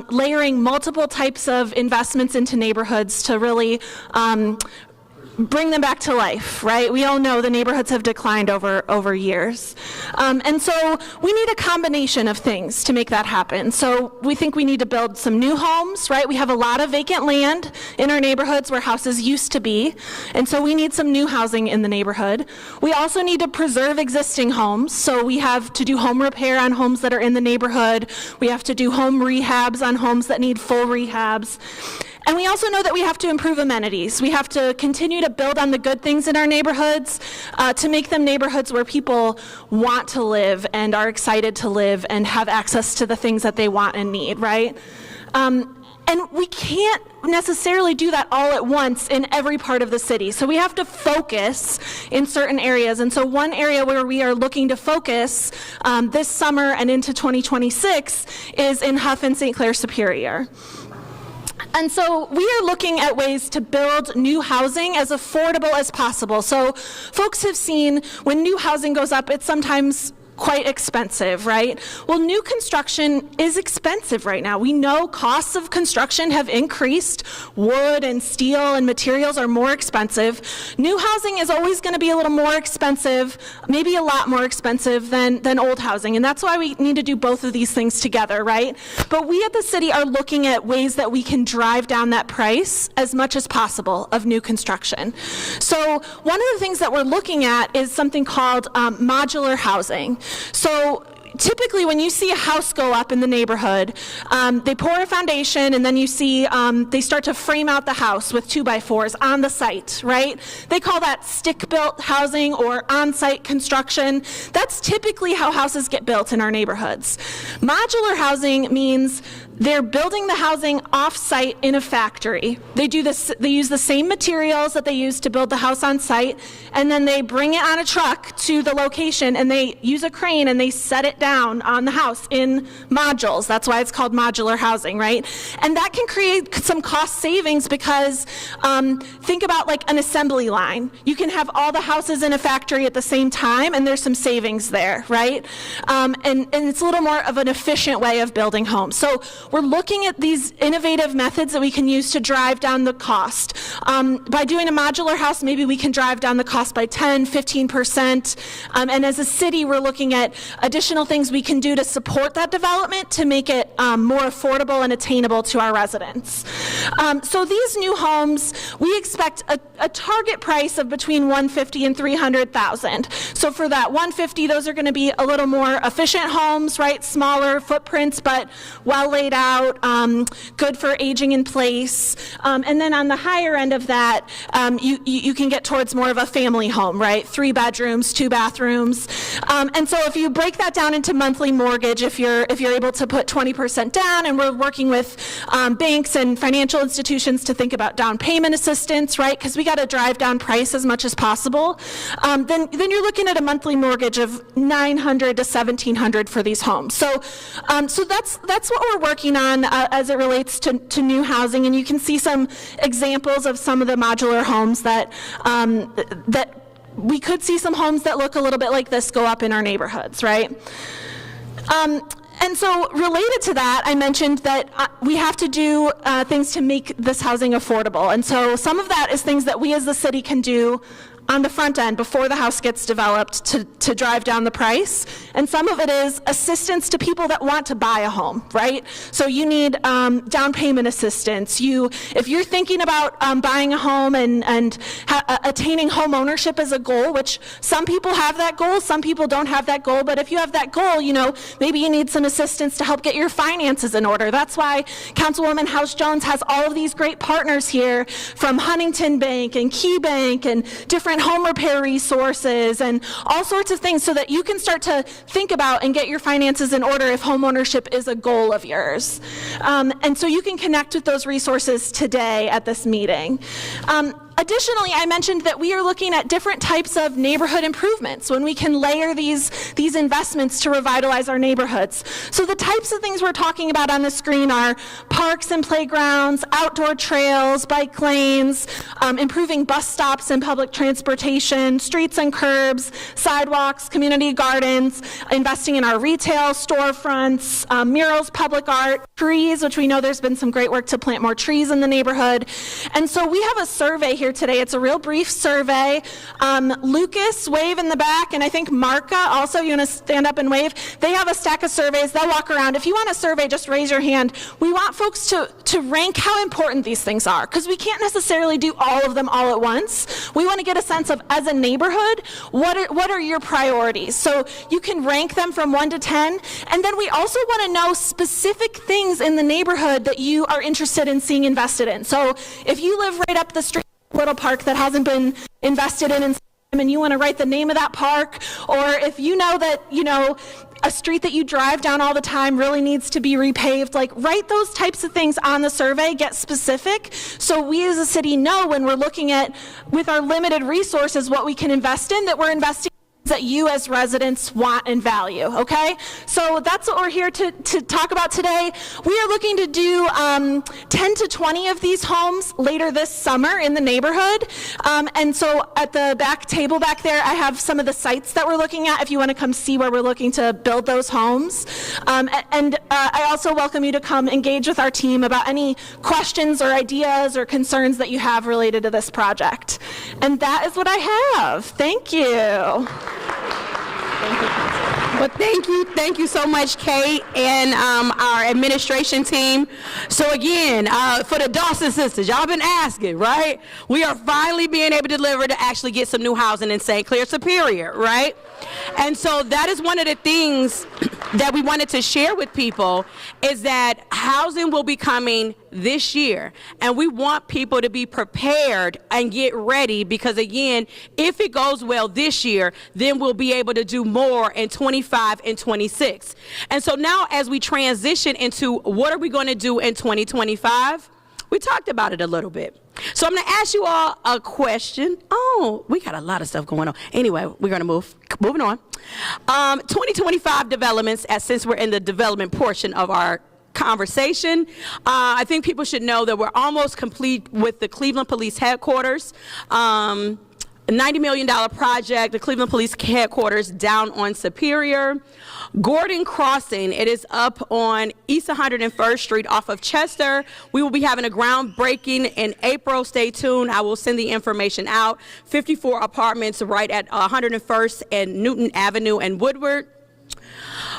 layering multiple types of investments into neighborhoods to really bring them back to life, right? We all know the neighborhoods have declined over years. And so we need a combination of things to make that happen. So we think we need to build some new homes, right? We have a lot of vacant land in our neighborhoods where houses used to be. And so we need some new housing in the neighborhood. We also need to preserve existing homes. So we have to do home repair on homes that are in the neighborhood. We have to do home rehabs on homes that need full rehabs. And we also know that we have to improve amenities. We have to continue to build on the good things in our neighborhoods to make them neighborhoods where people want to live and are excited to live and have access to the things that they want and need, right? And we can't necessarily do that all at once in every part of the city. So we have to focus in certain areas. And so one area where we are looking to focus this summer and into 2026 is in Huff and St. Clair Superior. And so we are looking at ways to build new housing as affordable as possible. So folks have seen when new housing goes up, it's sometimes quite expensive, right? Well, new construction is expensive right now. We know costs of construction have increased. Wood and steel and materials are more expensive. New housing is always going to be a little more expensive, maybe a lot more expensive than old housing. And that's why we need to do both of these things together, right? But we at the city are looking at ways that we can drive down that price as much as possible of new construction. So one of the things that we're looking at is something called modular housing. So typically when you see a house go up in the neighborhood, they pour a foundation and then you see they start to frame out the house with 2x4s on the site, right? They call that stick-built housing or on-site construction. That's typically how houses get built in our neighborhoods. Modular housing means they're building the housing off-site in a factory. They do this. They use the same materials that they use to build the house on site, and then they bring it on a truck to the location, and they use a crane and they set it down on the house in modules. That's why it's called modular housing, right? And that can create some cost savings because think about like an assembly line. You can have all the houses in a factory at the same time, and there's some savings there, right? And it's a little more of an efficient way of building homes. So we're looking at these innovative methods that we can use to drive down the cost. By doing a modular house, maybe we can drive down the cost by 10, 15%. And as a city, we're looking at additional things we can do to support that development to make it more affordable and attainable to our residents. So these new homes, we expect a target price of between $150,000 and $300,000. So for that $150,000, those are going to be a little more efficient homes, right? Smaller footprints, but well laid out, good for aging in place. And then on the higher end of that, you can get towards more of a family home, right? 3 bedrooms, 2 bathrooms. And so if you break that down into monthly mortgage, if you're able to put 20% down, and we're working with banks and financial institutions to think about down payment assistance, right? Because we got to drive down price as much as possible. Then you're looking at a monthly mortgage of $900 to $1,700 for these homes. So that's what we're working working on as it relates to new housing, and you can see some examples of some of the modular homes that we could see some homes that look a little bit like this go up in our neighborhoods, right? And so related to that, I mentioned that we have to do things to make this housing affordable. And so some of that is things that we as the city can do on the front end before the house gets developed to drive down the price. And some of it is assistance to people that want to buy a home, right? So you need down payment assistance. If you're thinking about buying a home and attaining home ownership as a goal, which some people have that goal, some people don't have that goal, but if you have that goal, maybe you need some assistance to help get your finances in order. That's why Councilwoman Howse-Jones has all of these great partners here from Huntington Bank and Key Bank and different home repair resources and all sorts of things so that you can start to think about and get your finances in order if home ownership is a goal of yours. And so you can connect with those resources today at this meeting. Additionally, I mentioned that we are looking at different types of neighborhood improvements when we can layer these investments to revitalize our neighborhoods. So the types of things we're talking about on the screen are parks and playgrounds, outdoor trails, bike lanes, improving bus stops and public transportation, streets and curbs, sidewalks, community gardens, investing in our retail storefronts, murals, public art, trees, which we know there's been some great work to plant more trees in the neighborhood. And so we have a survey here today. It's a real brief survey. Lucas, wave in the back, and I think Marka also, you want to stand up and wave? They have a stack of surveys. They'll walk around. If you want a survey, just raise your hand. We want folks to rank how important these things are, because we can't necessarily do all of them all at once. We want to get a sense of, as a neighborhood, what are your priorities? So you can rank them from 1 to 10, and then we also want to know specific things in the neighborhood that you are interested in seeing invested in. So if you live right up the street, little park that hasn't been invested in and you want to write the name of that park, or if you know that a street that you drive down all the time really needs to be repaved, write those types of things on the survey, get specific, so we as a city know when we're looking at, with our limited resources, what we can invest in, that we're investing that you as residents want and value, okay? So that's what we're here to talk about today. We are looking to do 10 to 20 of these homes later this summer in the neighborhood. And so at the back table back there, I have some of the sites that we're looking at if you want to come see where we're looking to build those homes. I also welcome you to come engage with our team about any questions or ideas or concerns that you have related to this project. And that is what I have. Thank you. Well, thank you so much, Kate, and our administration team. So again, for the Dawson sisters, y'all been asking, right? We are finally being able to deliver to actually get some new housing in St. Clair Superior, right? And so that is one of the things that we wanted to share with people, is that housing will be coming this year, and we want people to be prepared and get ready, because again, if it goes well this year, then we'll be able to do more in 25 and 26. And so now as we transition into what are we going to do in 2025, we talked about it a little bit. So I'm going to ask you all a question. Oh, we got a lot of stuff going on. Anyway, we're going to moving on. 2025 developments, since we're in the development portion of our conversation. I think people should know that we're almost complete with the Cleveland Police Headquarters. $90 million project, the Cleveland Police Headquarters down on Superior. Gordon Crossing, it is up on East 101st Street off of Chester. We will be having a groundbreaking in April. Stay tuned. I will send the information out. 54 apartments right at 101st and Newton Avenue and Woodward.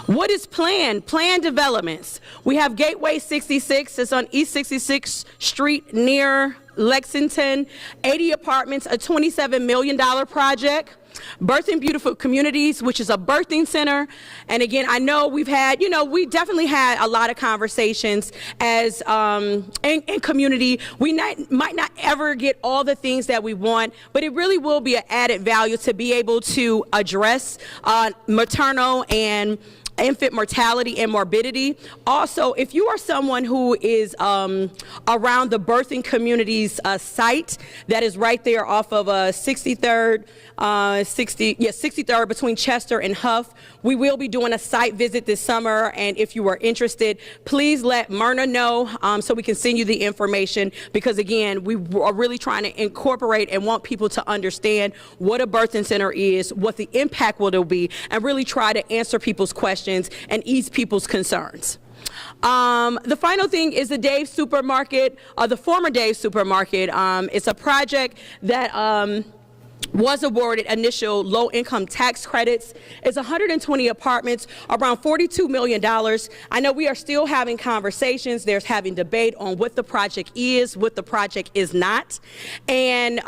What is planned? Planned developments. We have Gateway 66. It's on East 66th Street near Lexington. 80 apartments, a $27 million project. Birthing Beautiful Communities, which is a birthing center. And again, I know we've had, we definitely had a lot of conversations as in community. We might not ever get all the things that we want, but it really will be an added value to be able to address maternal and infant mortality and morbidity. Also, if you are someone who is around the birthing community's site that is right there off of 63rd, 63rd between Chester and Huff, we will be doing a site visit this summer, and if you are interested, please let Myrna know so we can send you the information, because again, we are really trying to incorporate and want people to understand what a birthing center is, what the impact will be, and really try to answer people's questions and ease people's concerns. The final thing is the Dave's Supermarket, the former Dave's Supermarket. It's a project that was awarded initial low-income tax credits. It's 120 apartments, around $42 million. I know we are still having conversations. There's having debate on what the project is, what the project is not. And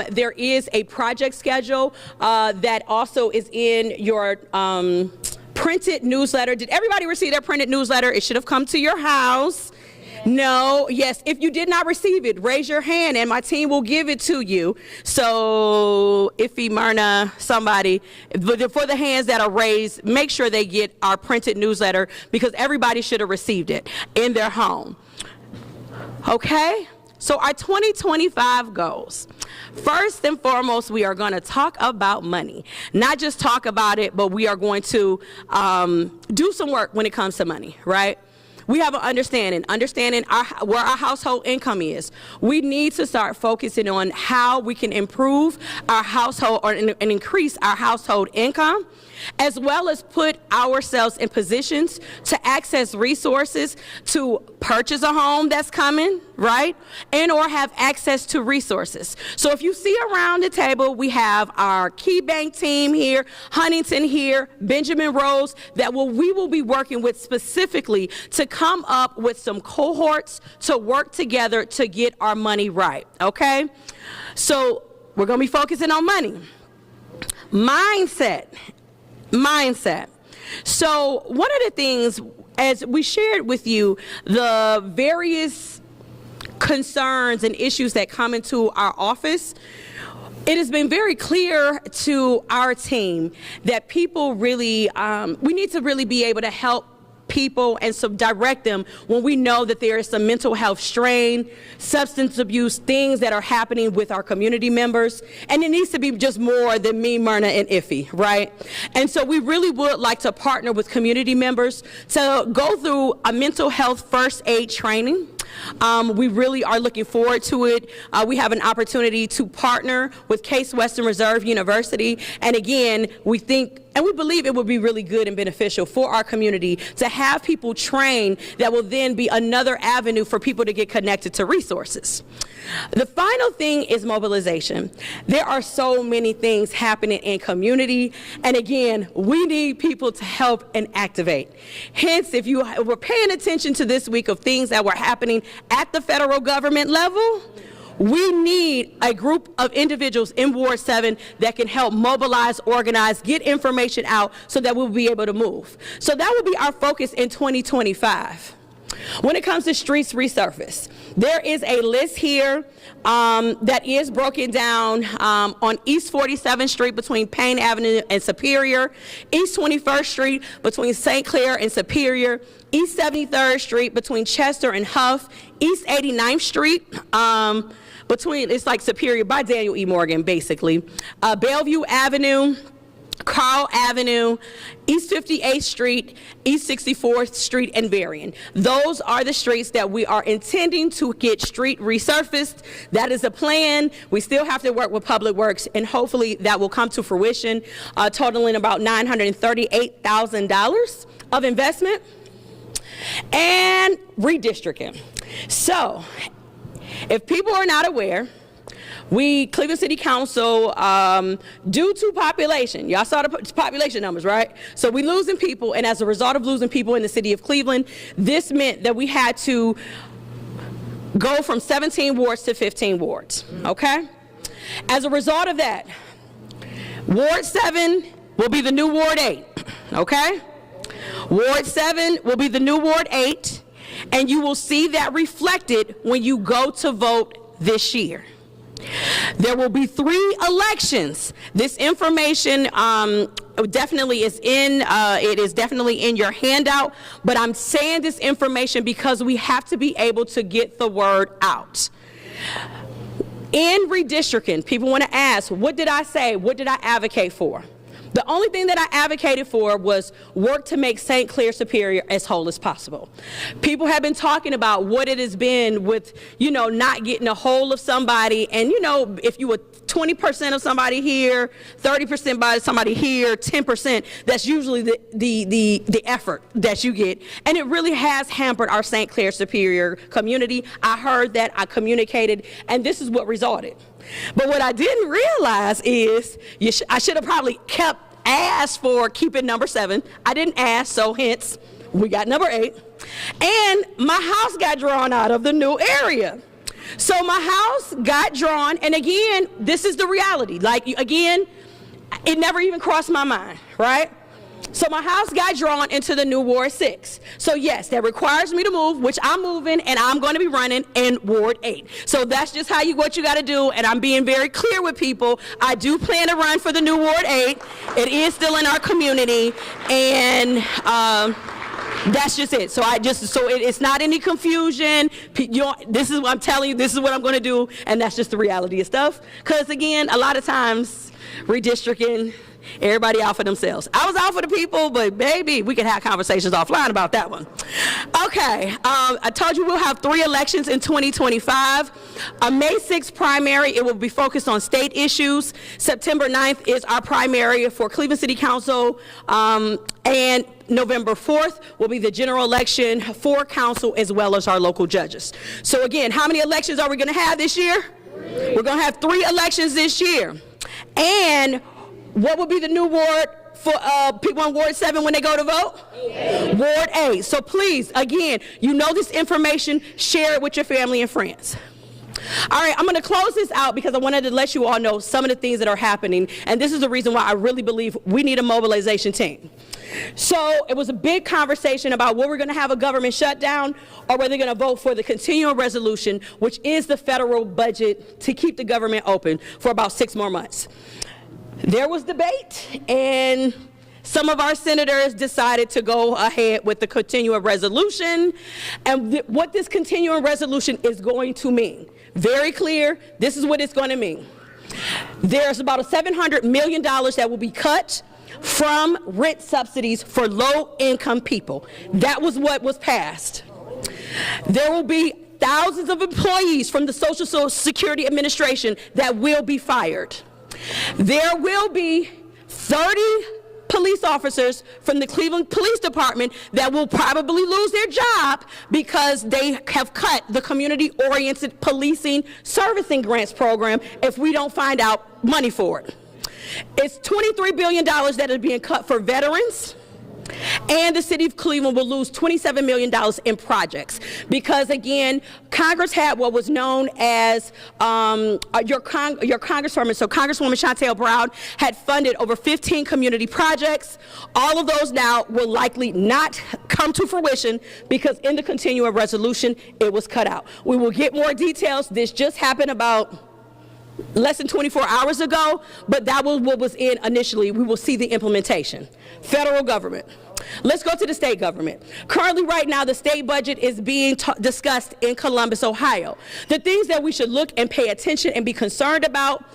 there is a project schedule that also is in your printed newsletter. Did everybody receive their printed newsletter? It should have come to your house. No, yes. If you did not receive it, raise your hand and my team will give it to you. So Iffy, Myrna, somebody, for the hands that are raised, make sure they get our printed newsletter, because everybody should have received it in their home. Okay? So our 2025 goals. First and foremost, we are going to talk about money. Not just talk about it, but we are going to do some work when it comes to money, right? We have an understanding where our household income is. We need to start focusing on how we can improve our household and increase our household income, as well as put ourselves in positions to access resources to purchase a home that's coming, right? And or have access to resources. So if you see around the table, we have our Key Bank team here, Huntington here, Benjamin Rose, that we will be working with specifically to come up with some cohorts to work together to get our money right, okay? So we're gonna be focusing on money. Mindset. So one of the things, as we shared with you, the various concerns and issues that come into our office, it has been very clear to our team that people really, we need to really be able to help people and so direct them when we know that there is some mental health strain, substance abuse, things that are happening with our community members. And it needs to be just more than me, Myrna, and Iffy, right? And so we really would like to partner with community members to go through a mental health first aid training. We really are looking forward to it. We have an opportunity to partner with Case Western Reserve University. And again, we think and we believe it would be really good and beneficial for our community to have people trained that will then be another avenue for people to get connected to resources. The final thing is mobilization. There are so many things happening in community, and again, we need people to help and activate. Hence, if you were paying attention to this week of things that were happening at the federal government level, we need a group of individuals in Ward 7 that can help mobilize, organize, get information out so that we'll be able to move. So that will be our focus in 2025. When it comes to streets resurface, there is a list here that is broken down on East 47th Street between Payne Avenue and Superior, East 21st Street between St. Clair and Superior, East 73rd Street between Chester and Huff, East 89th Street between, it's like Superior by Daniel E. Morgan, basically, Bellevue Avenue, Carl Avenue, East 58th Street, East 64th Street, and Varian. Those are the streets that we are intending to get street resurfaced. That is a plan. We still have to work with Public Works, and hopefully that will come to fruition, totaling about $938,000 of investment. And redistricting. So, if people are not aware, Cleveland City Council, due to population, y'all saw the population numbers, right? So we losing people, and as a result of losing people in the city of Cleveland, this meant that we had to go from 17 wards to 15 wards, okay? As a result of that, Ward 7 will be the new Ward 8, okay? Ward 7 will be the new Ward 8, and you will see that reflected when you go to vote this year. There will be 3 elections. This information definitely is it is definitely in your handout, but I'm saying this information because we have to be able to get the word out. In redistricting, people want to ask, what did I say? What did I advocate for? The only thing that I advocated for was work to make St. Clair Superior as whole as possible. People have been talking about what it has been with, you know, not getting a hold of somebody, and you know, if you were 20% of somebody here, 30% by somebody here, 10%, that's usually the effort that you get, and it really has hampered our St. Clair Superior community. I heard that, I communicated, and this is what resulted. But what I didn't realize is I should have probably asked for keeping number 7. I didn't ask, so hence we got number 8. And my house got drawn out of the new area. So my house got drawn, and again, this is the reality. Like, again, it never even crossed my mind, right? So my house got drawn into the new Ward 6. So yes, that requires me to move, which I'm moving, and I'm going to be running in Ward 8. So that's just what you got to do, and I'm being very clear with people. I do plan to run for the new Ward 8. It is still in our community, and that's just it. So it's not any confusion. This is what I'm telling you. This is what I'm going to do, and that's just the reality of stuff. Because again, a lot of times redistricting, everybody out for themselves. I was out for the people, but baby, we can have conversations offline about that one. Okay, I told you we'll have 3 elections in 2025. A May 6th primary, it will be focused on state issues. September 9th is our primary for Cleveland City Council, and November 4th will be the general election for council as well as our local judges. So again, how many elections are we going to have this year? 3. We're going to have 3 elections this year. And what will be the new ward for people in Ward 7 when they go to vote? 8. Ward 8. So please, again, you know this information, share it with your family and friends. All right, I'm going to close this out because I wanted to let you all know some of the things that are happening, and this is the reason why I really believe we need a mobilization team. So it was a big conversation about whether we're going to have a government shutdown or whether they're going to vote for the continuing resolution, which is the federal budget to keep the government open for about 6 more months. There was debate, and some of our senators decided to go ahead with the continuing resolution. And what this continuing resolution is going to mean, very clear, this is what it's going to mean. There's about $700 million that will be cut from rent subsidies for low-income people. That was what was passed. There will be thousands of employees from the Social Security Administration that will be fired. There will be 30 police officers from the Cleveland Police Department that will probably lose their job because they have cut the community-oriented policing servicing grants program if we don't find out money for it. It's $23 billion that is being cut for veterans, and the city of Cleveland will lose $27 million in projects because, again, Congress had what was known as your congresswoman, so Congresswoman Chantel Brown had funded over 15 community projects. All of those now will likely not come to fruition because in the continuing resolution, it was cut out. We will get more details. This just happened about less than 24 hours ago, but that was what was in initially. We will see the implementation. Federal government. Let's go to the state government. Currently, right now, the state budget is being discussed in Columbus, Ohio. The things that we should look and pay attention and be concerned about: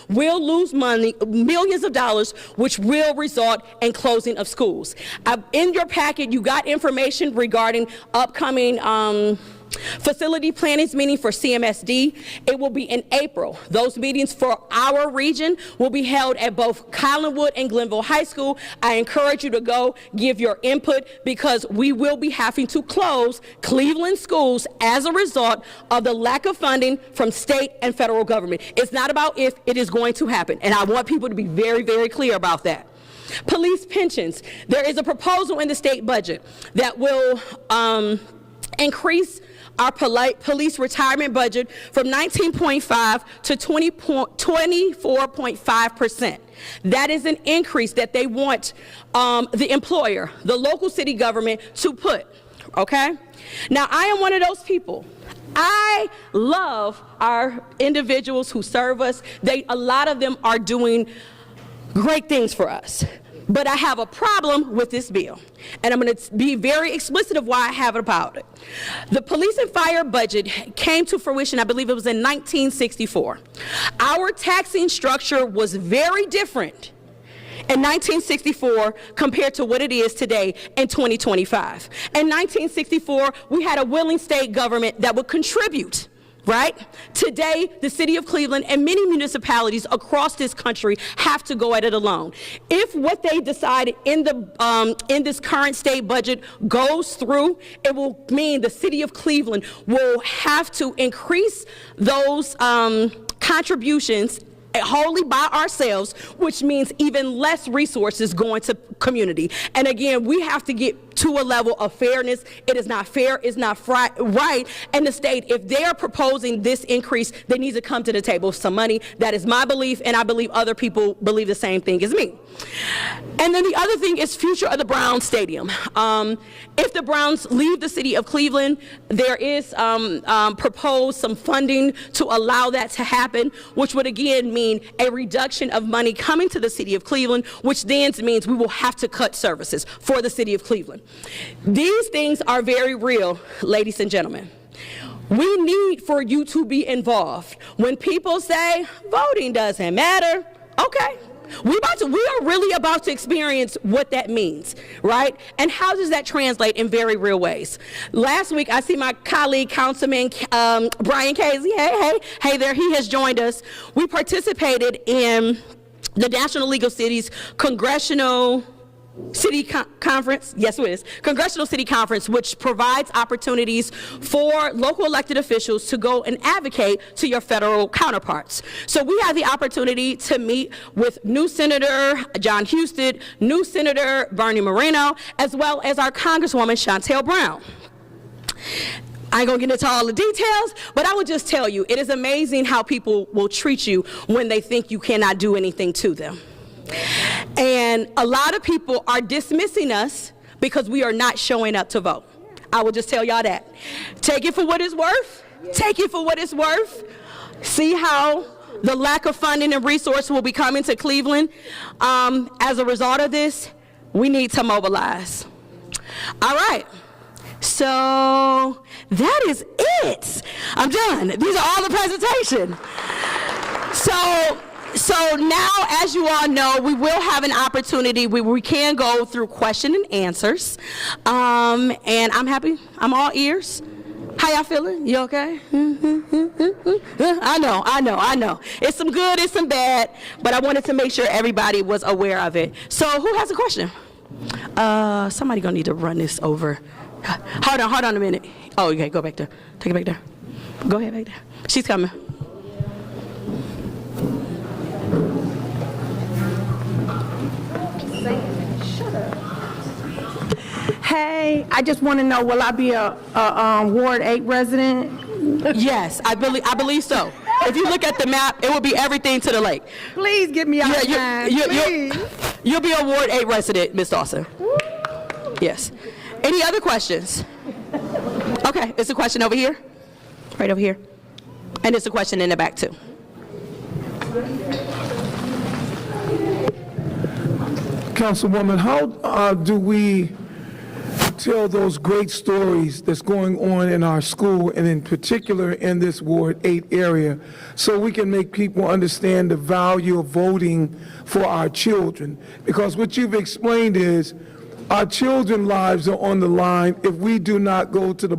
will lose money, millions of dollars, which will result in closing of schools. In your packet, you got information regarding upcoming facility plannings meeting for CMSD. It will be in April. Those meetings for our region will be held at both Collinwood and Glenville High School. I encourage you to go give your input because we will be having to close Cleveland schools as a result of the lack of funding from state and federal government. It's not about if, it is going to happen, and I want people to be very, very clear about that. Police pensions. There is a proposal in the state budget that will increase our police retirement budget from 19.5 to 24.5%. That is an increase that they want the employer, the local city government, to put. okay? Now, I am one of those people. I love our individuals who serve us. A lot of them are doing great things for us. But I have a problem with this bill, and I'm going to be very explicit of why I have it about it. The police and fire budget came to fruition, I believe it was in 1964. Our taxing structure was very different in 1964 compared to what it is today in 2025. In 1964, we had a willing state government that would contribute. Right? Today, the city of Cleveland and many municipalities across this country have to go at it alone. If what they decide in this current state budget goes through, it will mean the city of Cleveland will have to increase those contributions wholly by ourselves, which means even less resources going to community. And again, we have to get to a level of fairness. It is not fair, it's not right. And the state, if they are proposing this increase, they need to come to the table with some money. That is my belief, and I believe other people believe the same thing as me. And then the other thing is future of the Browns Stadium. If the Browns leave the city of Cleveland, there is proposed some funding to allow that to happen, which would again mean a reduction of money coming to the city of Cleveland, which then means we will have to cut services for the city of Cleveland. These things are very real, ladies and gentlemen. We need for you to be involved. When people say voting doesn't matter, okay. We are really about to experience what that means, right? And how does that translate in very real ways? Last week, I see my colleague, Councilman Brian Casey. Hey there, he has joined us. We participated in the National League of Cities Congressional City Conference, yes it is, Congressional City Conference, which provides opportunities for local elected officials to go and advocate to your federal counterparts. So we had the opportunity to meet with new Senator John Husted, new Senator Bernie Moreno, as well as our Congresswoman Shontel Brown. I ain't gonna get into all the details, but I would just tell you, it is amazing how people will treat you when they think you cannot do anything to them. And a lot of people are dismissing us because we are not showing up to vote. I will just tell y'all that. Take it for what it's worth. Take it for what it's worth. See how the lack of funding and resource will be coming to Cleveland. As a result of this, we need to mobilize. All right. So that is it. I'm done. These are all the presentation. So now, as you all know, we will have an opportunity where we can go through question and answers. And I'm happy. I'm all ears. How y'all feeling? You okay? I know. It's some good, it's some bad, but I wanted to make sure everybody was aware of it. So who has a question? Somebody gonna need to run this over. Hold on a minute. Oh, okay, go back there. Take it back there. Go ahead back there. She's coming. Hey, I just want to know, will I be a Ward 8 resident? Yes, I believe so. If you look at the map, it will be everything to the lake. Please get me out of time, please. You'll be a Ward 8 resident, Ms. Dawson. Yes. Any other questions? Okay, it's a question over here. Right over here. And it's a question in the back, too. Councilwoman, how do we tell those great stories that's going on in our school, and in particular in this Ward 8 area, so we can make people understand the value of voting for our children? Because what you've explained is our children's lives are on the line if we do not go to the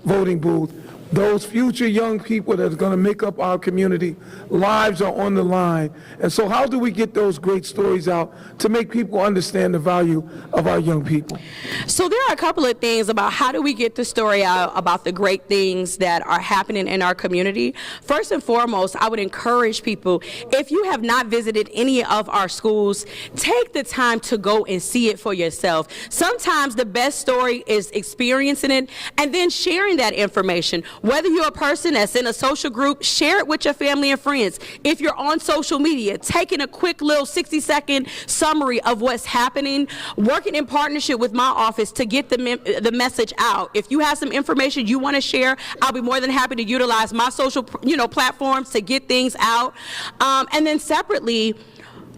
voting booth. Those future young people that are going to make up our community, lives are on the line. And so how do we get those great stories out to make people understand the value of our young people? So there are a couple of things about how do we get the story out about the great things that are happening in our community. First and foremost, I would encourage people, if you have not visited any of our schools, take the time to go and see it for yourself. Sometimes the best story is experiencing it and then sharing that information Whether you're a person that's in a social group, share it with your family and friends. If you're on social media, taking a quick little 60-second summary of what's happening, working in partnership with my office to get the message out. If you have some information you want to share, I'll be more than happy to utilize my social platforms to get things out. And then separately,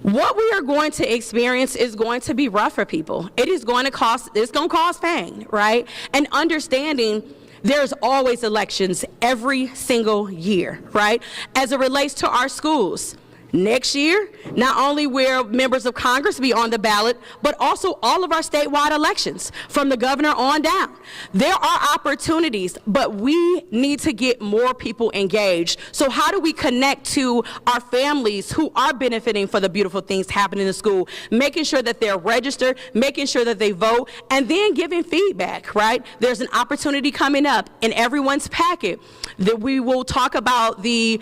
what we are going to experience is going to be rough for people. It's going to cause pain, right? And understanding there's always elections every single year, right? As it relates to our schools, next year, not only will members of Congress be on the ballot, but also all of our statewide elections, from the governor on down. There are opportunities, but we need to get more people engaged. So how do we connect to our families who are benefiting for the beautiful things happening in school, making sure that they're registered, making sure that they vote, and then giving feedback, right? There's an opportunity coming up in everyone's packet that we will talk about the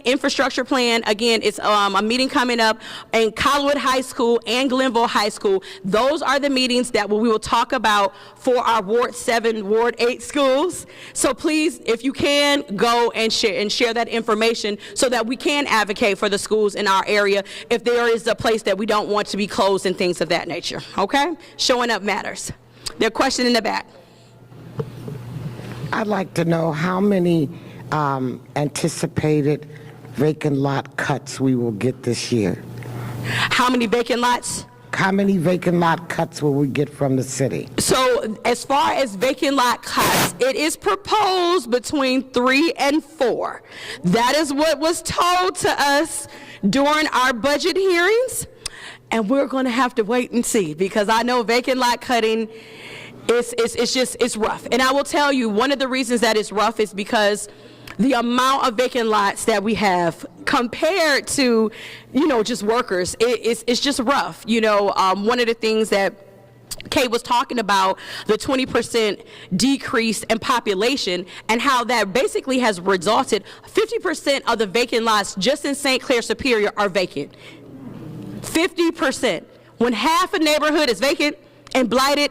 infrastructure plan. Again, it's a meeting coming up in Collinwood High School and Glenville High School. Those are the meetings that we will talk about for our Ward 7, Ward 8 schools. So please, if you can, go and share that information so that we can advocate for the schools in our area if there is a place that we don't want to be closed and things of that nature, okay? Showing up matters. There's a question in the back. I'd like to know how many anticipated vacant lot cuts we will get this year. How many vacant lots? How many vacant lot cuts will we get from the city? So as far as vacant lot cuts, it is proposed between 3 and 4. That is what was told to us during our budget hearings, and we're going to have to wait and see, because I know vacant lot cutting it's rough. And I will tell you, one of the reasons that it's rough is because the amount of vacant lots that we have compared to, just workers, it's just rough. One of the things that Kate was talking about, the 20% decrease in population, and how that basically has resulted, 50% of the vacant lots just in St. Clair Superior are vacant. 50%. When half a neighborhood is vacant and blighted,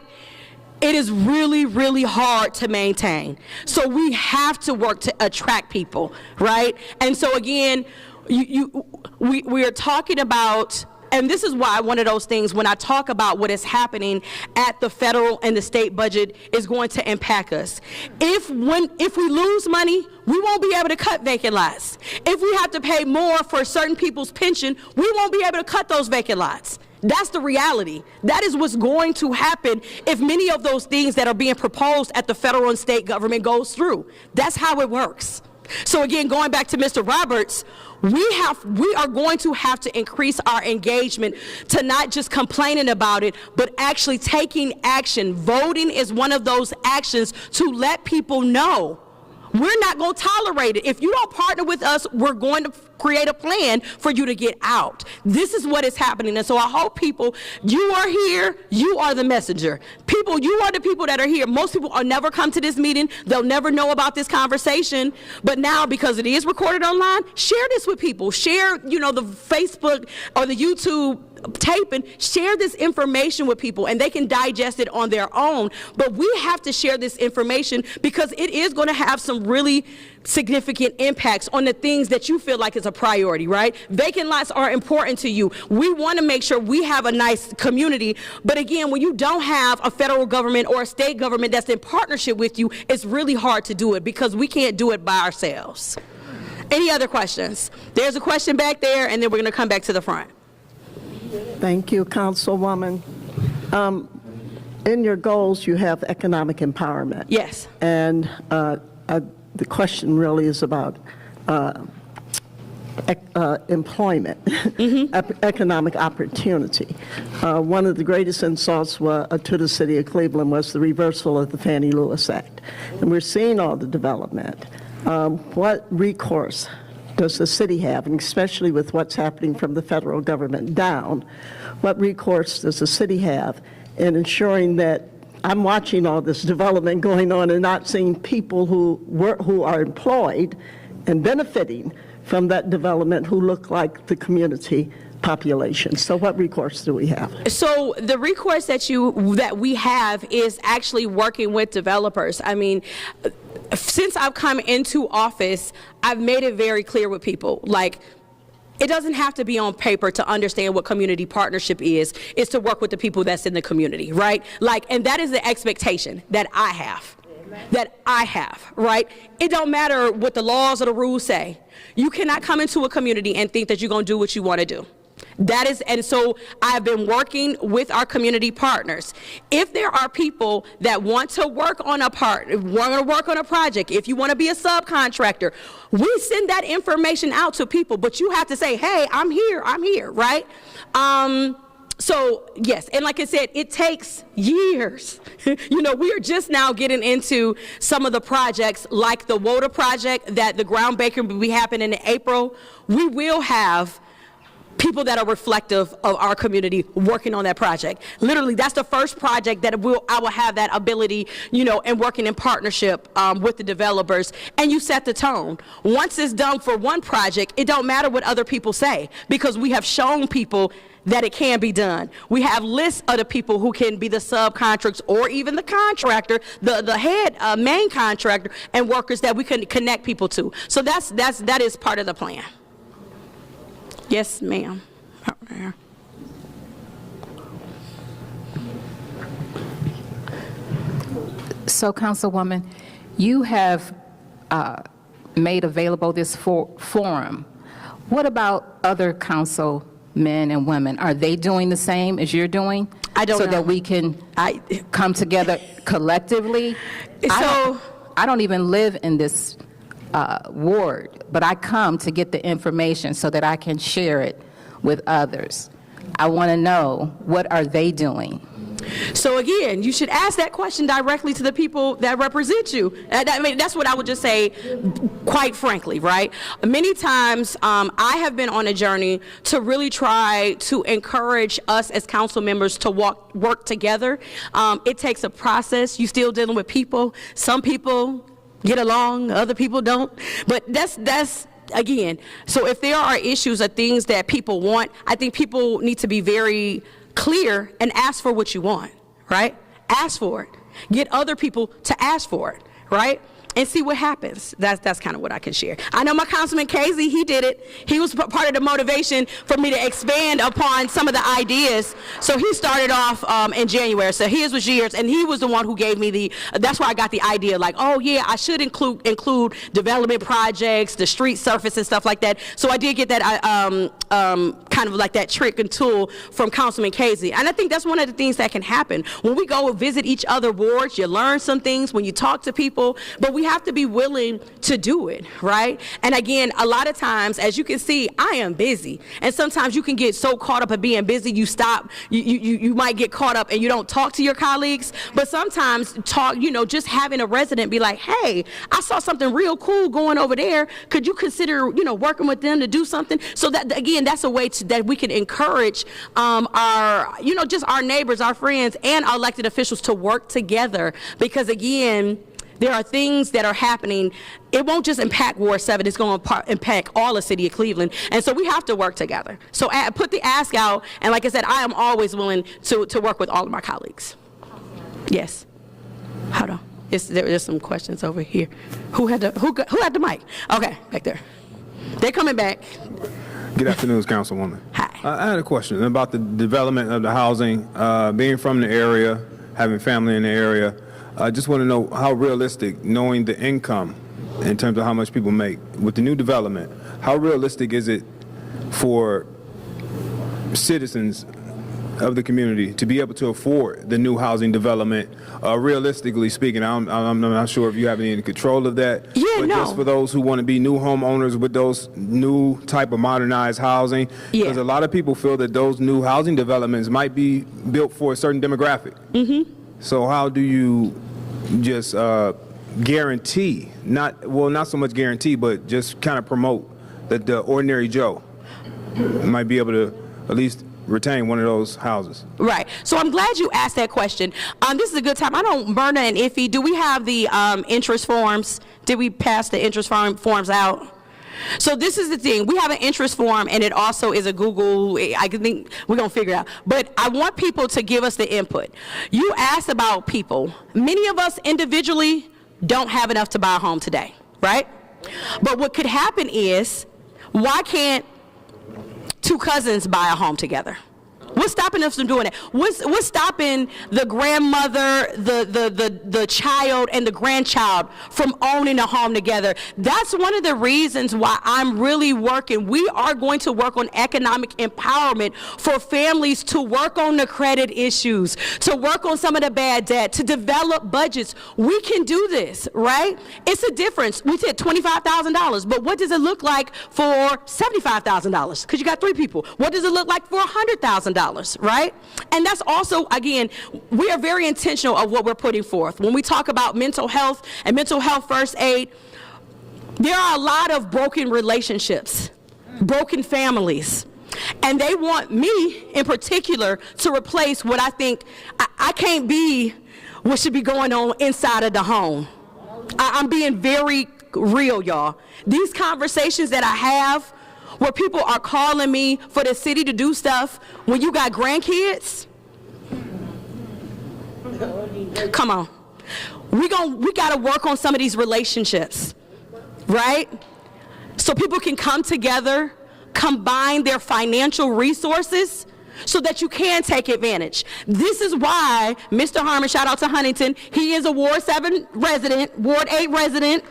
it is really, really hard to maintain. So we have to work to attract people, right? And so again, we are talking about, and this is why one of those things, when I talk about what is happening at the federal and the state budget, is going to impact us. If we lose money, we won't be able to cut vacant lots. If we have to pay more for certain people's pension, we won't be able to cut those vacant lots. That's the reality. That is what's going to happen if many of those things that are being proposed at the federal and state government goes through. That's how it works. So again, going back to Mr. Roberts, we are going to have to increase our engagement to not just complaining about it, but actually taking action. Voting is one of those actions to let people know we're not going to tolerate it. If you don't partner with us, we're going to create a plan for you to get out. This is what is happening. And so I hope people, you are here, you are the messenger. People, you are the people that are here. Most people will never come to this meeting. They'll never know about this conversation. But now, because it is recorded online, share this with people. Share, the Facebook or the YouTube tape and share this information with people, and they can digest it on their own. But we have to share this information because it is going to have some really significant impacts on the things that you feel like is a priority, right? Vacant lots are important to you. We want to make sure we have a nice community, but again, when you don't have a federal government or a state government that's in partnership with you, it's really hard to do it because we can't do it by ourselves. Any other questions? There's a question back there, and then we're going to come back to the front. Thank you, Councilwoman. In your goals, you have economic empowerment. Yes. And the question really is about employment, economic opportunity. One of the greatest insults to the city of Cleveland was the reversal of the Fannie Lewis Act. And we're seeing all the development. What recourse does the city have, and especially with what's happening from the federal government down, what recourse does the city have in ensuring that I'm watching all this development going on and not seeing people who are employed and benefiting from that development who look like the community population. So what recourse do we have? So the recourse that we have is actually working with developers. I mean, since I've come into office, I've made it very clear with people, like, it doesn't have to be on paper to understand what community partnership is to work with the people that's in the community, right? Like, and that is the expectation that I have, right? It don't matter what the laws or the rules say. You cannot come into a community and think that you're going to do what you want to do. That is, and so I've been working with our community partners. If there are people that want to work on a project, if you want to be a subcontractor, we send that information out to people, but you have to say, hey, I'm here, right? So yes, and like I said, it takes years. You know, we are just now getting into some of the projects like the water project that the groundbreaking will be happening in April. We will have people that are reflective of our community working on that project. Literally, that's the first project that I will have that ability, you know, and working in partnership with the developers. And you set the tone. Once it's done for one project, it don't matter what other people say, because we have shown people that it can be done. We have lists of the people who can be the subcontractors or even the contractor, the head main contractor, and workers that we can connect people to. So that is part of the plan. Yes, ma'am. So, Councilwoman, you have made available this forum. What about other councilmen and women? Are they doing the same as you're doing? I don't know. So that we can come together collectively? So I don't even live in this ward, but I come to get the information so that I can share it with others. I want to know, what are they doing? So again, you should ask that question directly to the people that represent you. I mean, that's what I would just say, quite frankly, right? Many times I have been on a journey to really try to encourage us as council members to work together. It takes a process. You're still dealing with people. Some people get along, other people don't. But that's again, so if there are issues or things that people want, I think people need to be very clear and ask for what you want, right? Ask for it. Get other people to ask for it, right? And see what happens. That's kind of what I can share. I know my Councilman Casey, he did it. He was part of the motivation for me to expand upon some of the ideas. So he started off in January. So his was years, and he was the one who gave me that's why I got the idea, like, oh yeah, I should include development projects, the street surface and stuff like that. So I did get that kind of like that trick and tool from Councilman Casey. And I think that's one of the things that can happen. When we go and visit each other wards, you learn some things when you talk to people, but we have to be willing to do it, right? And again, a lot of times, as you can see, I am busy. And sometimes you can get so caught up in being busy, you stop, you might get caught up and you don't talk to your colleagues. But sometimes just having a resident be like, hey, I saw something real cool going over there. Could you consider, working with them to do something? So that, again, that's a way that we can encourage just our neighbors, our friends, and our elected officials to work together. Because again, there are things that are happening. It won't just impact Ward 7, it's going to impact all the city of Cleveland. And so we have to work together. So put the ask out, and like I said, I am always willing to work with all of my colleagues. Yes. Hold on. There's some questions over here. Who had the mic? Okay, back there. They're coming back. Good afternoon, Councilwoman. Hi. I had a question about the development of the housing. Being from the area, having family in the area, I just want to know how realistic, knowing the income in terms of how much people make with the new development, how realistic is it for citizens of the community to be able to afford the new housing development? Realistically speaking, I'm not sure if you have any control of that. Yeah, but just for those who want to be new homeowners with those new type of modernized housing, because a lot of people feel that those new housing developments might be built for a certain demographic. Mm-hmm. So how do you just guarantee, not so much guarantee, but just kind of promote that the ordinary Joe might be able to at least retain one of those houses? Right. So I'm glad you asked that question. This is a good time. I know Myrna and Iffy, do we have the interest forms? Did we pass the interest forms out? So this is the thing. We have an interest form, and it also is a Google. I think we're going to figure it out. But I want people to give us the input. You asked about people. Many of us individually don't have enough to buy a home today, right? But what could happen is, why can't two cousins buy a home together? What's stopping us from doing that? What's stopping the grandmother, the child, and the grandchild from owning a home together? That's one of the reasons why I'm really working. We are going to work on economic empowerment for families to work on the credit issues, to work on some of the bad debt, to develop budgets. We can do this, right? It's a difference. We said $25,000, but what does it look like for $75,000? Because you got 3 people. What does it look like for $100,000? Right? And that's also, again, we are very intentional of what we're putting forth. When we talk about mental health and mental health first aid, there are a lot of broken relationships, broken families, and they want me in particular to replace what I think I can't be what should be going on inside of the home. I'm being very real, y'all. These conversations that I have where people are calling me for the city to do stuff when you got grandkids? Come on. We got to work on some of these relationships, right? So people can come together, combine their financial resources so that you can take advantage. This is why Mr. Harmon, shout out to Huntington, he is a Ward 7 resident, Ward 8 resident.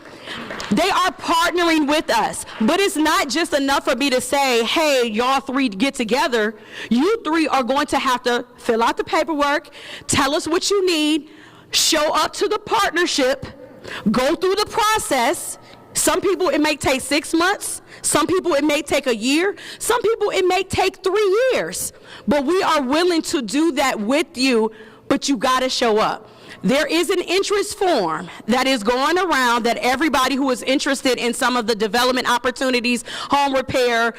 They are partnering with us, but it's not just enough for me to say, hey, y'all 3 get together. You 3 are going to have to fill out the paperwork, tell us what you need, show up to the partnership, go through the process. Some people it may take 6 months, some people it may take a year, some people it may take 3 years, but we are willing to do that with you, but you gotta show up. There is an interest form that is going around that everybody who is interested in some of the development opportunities, home repair,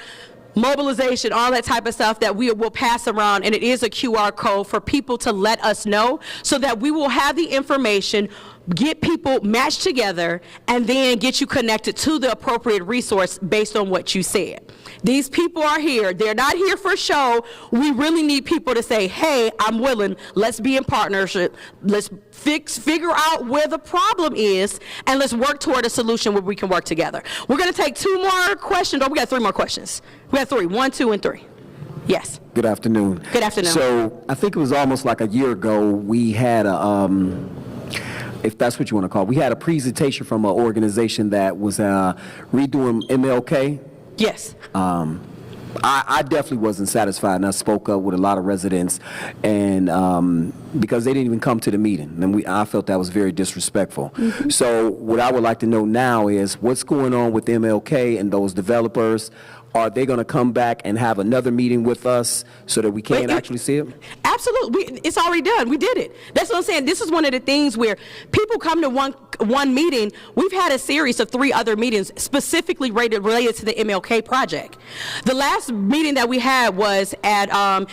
mobilization, all that type of stuff that we will pass around, and it is a QR code for people to let us know so that we will have the information, get people matched together, and then get you connected to the appropriate resource based on what you said. These people are here. They're not here for show. We really need people to say, hey, I'm willing. Let's be in partnership. Let's figure out where the problem is, and let's work toward a solution where we can work together. We're going to take 2 more questions. Oh, we got 3 more questions. We got 3. 1, 2, and 3. Yes. Good afternoon. Good afternoon. So I think it was almost like a year ago, we had a, if that's what you want to call it, we had a presentation from an organization that was redoing MLK. Yes. I definitely wasn't satisfied, and I spoke up with a lot of residents, and because they didn't even come to the meeting, and I felt that was very disrespectful. Mm-hmm. So what I would like to know now is what's going on with MLK and those developers. Are they going to come back and have another meeting with us so that we can actually see it? Absolutely. It's already done. We did it. That's what I'm saying. This is one of the things where people come to one meeting. We've had a series of 3 other meetings specifically related to the MLK project. The last meeting that we had was at,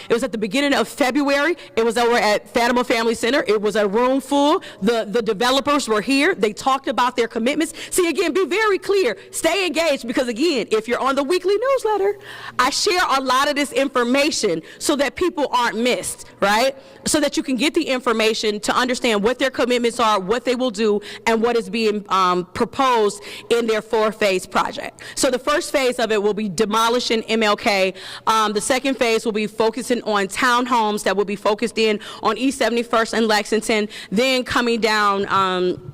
it was at the beginning of February. It was over at Fatima Family Center. It was a room full. The developers were here. They talked about their commitments. See, again, be very clear. Stay engaged because, again, if you're on the weekly newsletter, I share a lot of this information so that people aren't missed, right? So that you can get the information to understand what their commitments are, what they will do, and what is being proposed in their 4-phase project. So the first phase of it will be demolishing MLK. The second phase will be focusing on townhomes that will be focused in on East 71st and Lexington. Then coming down,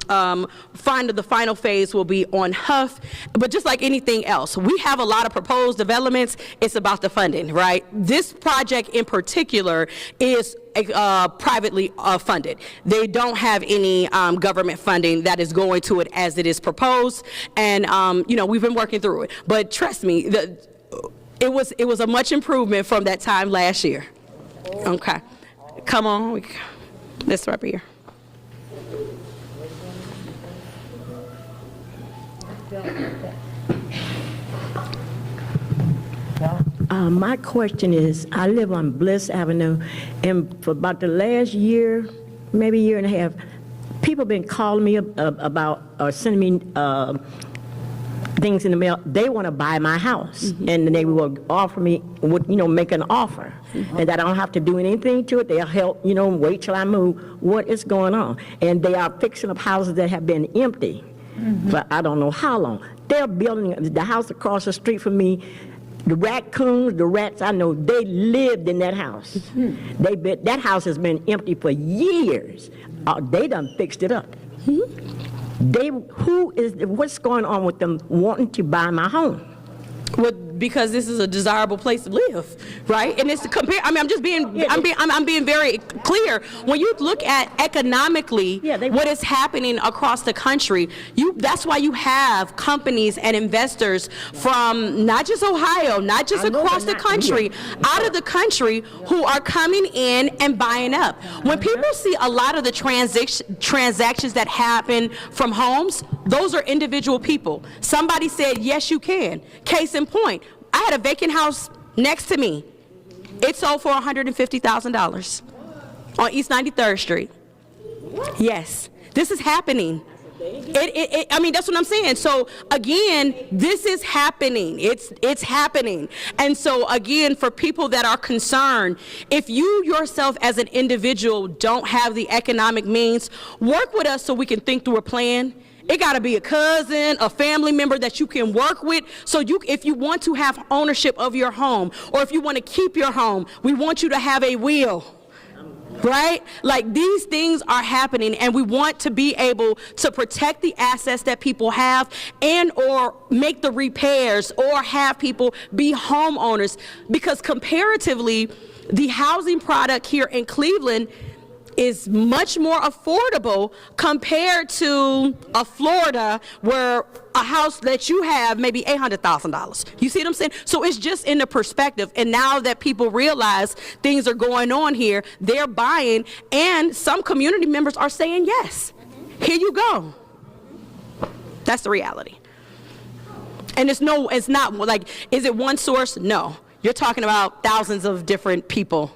the final phase will be on Huff. But just like anything else, we have a lot of proposed developments. It's about the funding, right? This project in particular is privately funded. They don't have any government funding that is going to it as it is proposed, and we've been working through it. But trust me, it was a much improvement from that time last year. Okay, come on, this right here. My question is, I live on Bliss Avenue, and for about the last year, maybe year and a half, people have been calling me about or sending me things in the mail. They want to buy my house, and they will offer me, make an offer, and that I don't have to do anything to it. They'll help, wait till I move. What is going on? And they are fixing up houses that have been empty for I don't know how long. They're building the house across the street from me. The raccoons, the rats, I know, they lived in that house. That house has been empty for years. They done fixed it up. What's going on with them wanting to buy my home? Well, because this is a desirable place to live, right? And it's to compare. I mean, I'm being very clear. When you look at economically what is happening across the country, that's why you have companies and investors from not just Ohio, not just across the country, out of the country, who are coming in and buying up. When people see a lot of the transactions that happen from homes, those are individual people. Somebody said, yes, you can. Case in point, I had a vacant house next to me. It sold for $150,000 on East 93rd Street. Yes, this is happening. I mean, that's what I'm saying. So again, this is happening. It's happening. And so again, for people that are concerned, if you yourself as an individual don't have the economic means, work with us so we can think through a plan. It got to be a cousin, a family member that you can work with. So if you want to have ownership of your home, or if you want to keep your home, we want you to have a will. Right? Like, these things are happening, and we want to be able to protect the assets that people have, and or make the repairs, or have people be homeowners, because comparatively, the housing product here in Cleveland is much more affordable compared to a Florida, where a house that you have maybe $800,000. You see what I'm saying? So it's just in the perspective. And now that people realize things are going on here, they're buying, and some community members are saying, yes, here you go. That's the reality. And it's not like, is it one source? No. You're talking about thousands of different people,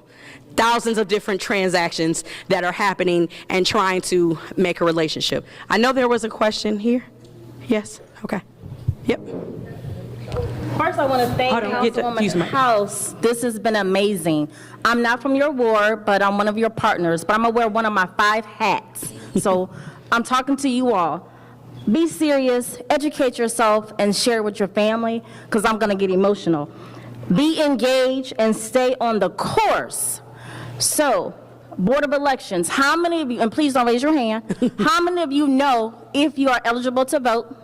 thousands of different transactions that are happening and trying to make a relationship. I know there was a question here. Yes? Okay. Yep. First, I want to thank Councilwoman Howse. This has been amazing. I'm not from your ward, but I'm one of your partners, but I'm going to wear one of my 5 hats. So I'm talking to you all. Be serious, educate yourself, and share with your family, because I'm going to get emotional. Be engaged and stay on the course. So, Board of Elections, how many of you, and please don't raise your hand, how many of you know if you are eligible to vote?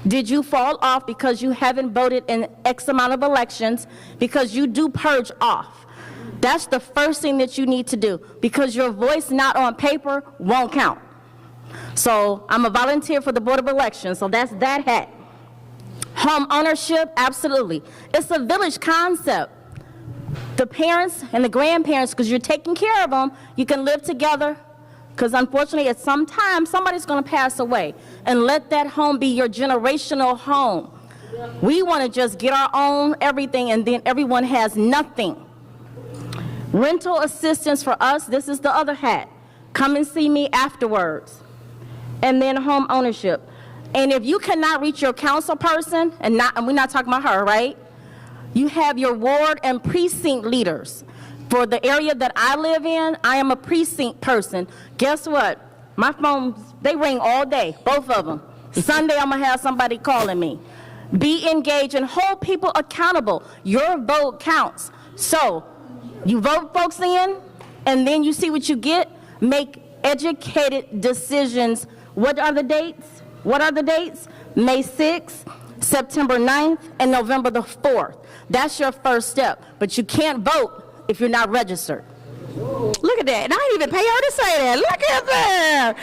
Did you fall off because you haven't voted in X amount of elections? Because you do purge off. That's the first thing that you need to do, because your voice not on paper won't count. So, I'm a volunteer for the Board of Elections, so that's that hat. Home ownership, absolutely. It's a village concept. The parents and the grandparents, because you're taking care of them, you can live together, because unfortunately at some time somebody's going to pass away, and let that home be your generational home. We want to just get our own everything, and then everyone has nothing. Rental assistance for us, this is the other hat. Come and see me afterwards. And then home ownership. And if you cannot reach your council person, and we're not talking about her, right? You have your ward and precinct leaders. For the area that I live in, I am a precinct person. Guess what? My phones, they ring all day, both of them. Sunday, I'm going to have somebody calling me. Be engaged and hold people accountable. Your vote counts. So, you vote folks in, and then you see what you get. Make educated decisions. What are the dates? What are the dates? May 6th, September 9th, and November the 4th. That's your first step. But you can't vote if you're not registered. Look at that. And I didn't even pay her to say that. Look at that.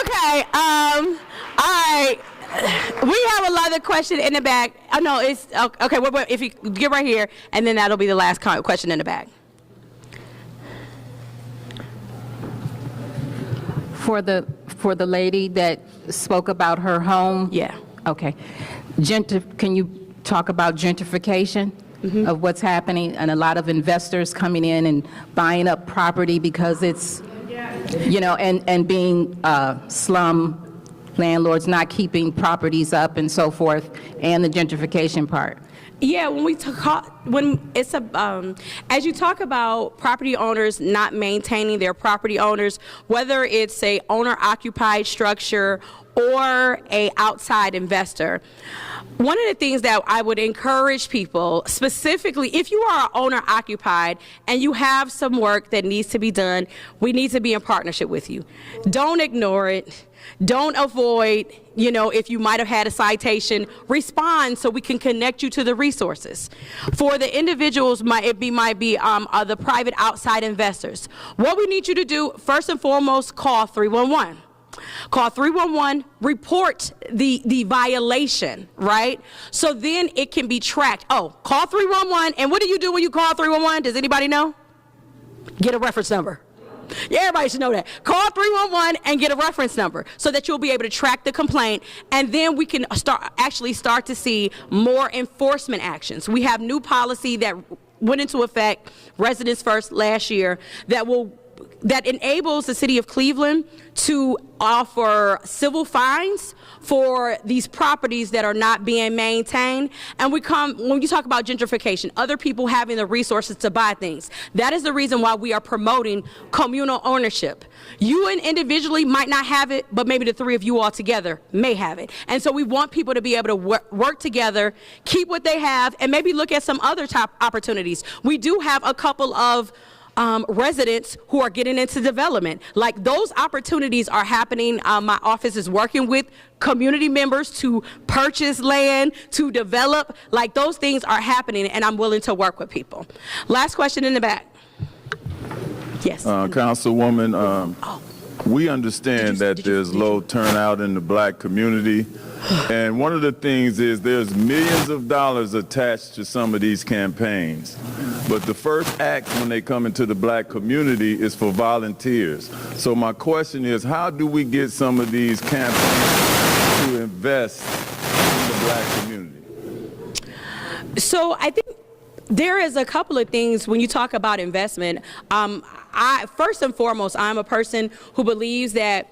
Okay. All right. We have another question in the back. Oh, no, it's okay. Wait, if you get right here, and then that'll be the last question in the back. For the lady that spoke about her home? Yeah. Okay. Can you talk about gentrification of what's happening, and a lot of investors coming in and buying up property because it's, and being slum landlords not keeping properties up and so forth, and the gentrification part? Yeah, as you talk about property owners not maintaining their property owners, whether it's a owner-occupied structure or a outside investor, one of the things that I would encourage people, specifically if you are owner-occupied and you have some work that needs to be done, we need to be in partnership with you. Don't ignore it. Don't avoid, if you might have had a citation, respond so we can connect you to the resources. For the individuals, might be the private outside investors. What we need you to do, first and foremost, call 311. Call 311, report the violation, right? So then it can be tracked. Oh, call 311, and what do you do when you call 311? Does anybody know? Get a reference number. Yeah, everybody should know that. Call 311 and get a reference number so that you'll be able to track the complaint, and then we can start to see more enforcement actions. We have new policy that went into effect, Residents First, last year, that enables the city of Cleveland to offer civil fines for these properties that are not being maintained. And when you talk about gentrification, other people having the resources to buy things, that is the reason why we are promoting communal ownership. You and individually might not have it, but maybe the three of you all together may have it. And so we want people to be able to work together, keep what they have, and maybe look at some other top opportunities. We do have a couple of residents who are getting into development. Like, those opportunities are happening. My office is working with community members to purchase land, to develop. Like, those things are happening, and I'm willing to work with people. Last question in the back. Yes. Councilwoman, we understand that there's low turnout in the black community. And one of the things is there's millions of dollars attached to some of these campaigns. But the first act when they come into the black community is for volunteers. So my question is, how do we get some of these campaigns to invest in the black community? So I think there is a couple of things when you talk about investment. First and foremost, I'm a person who believes that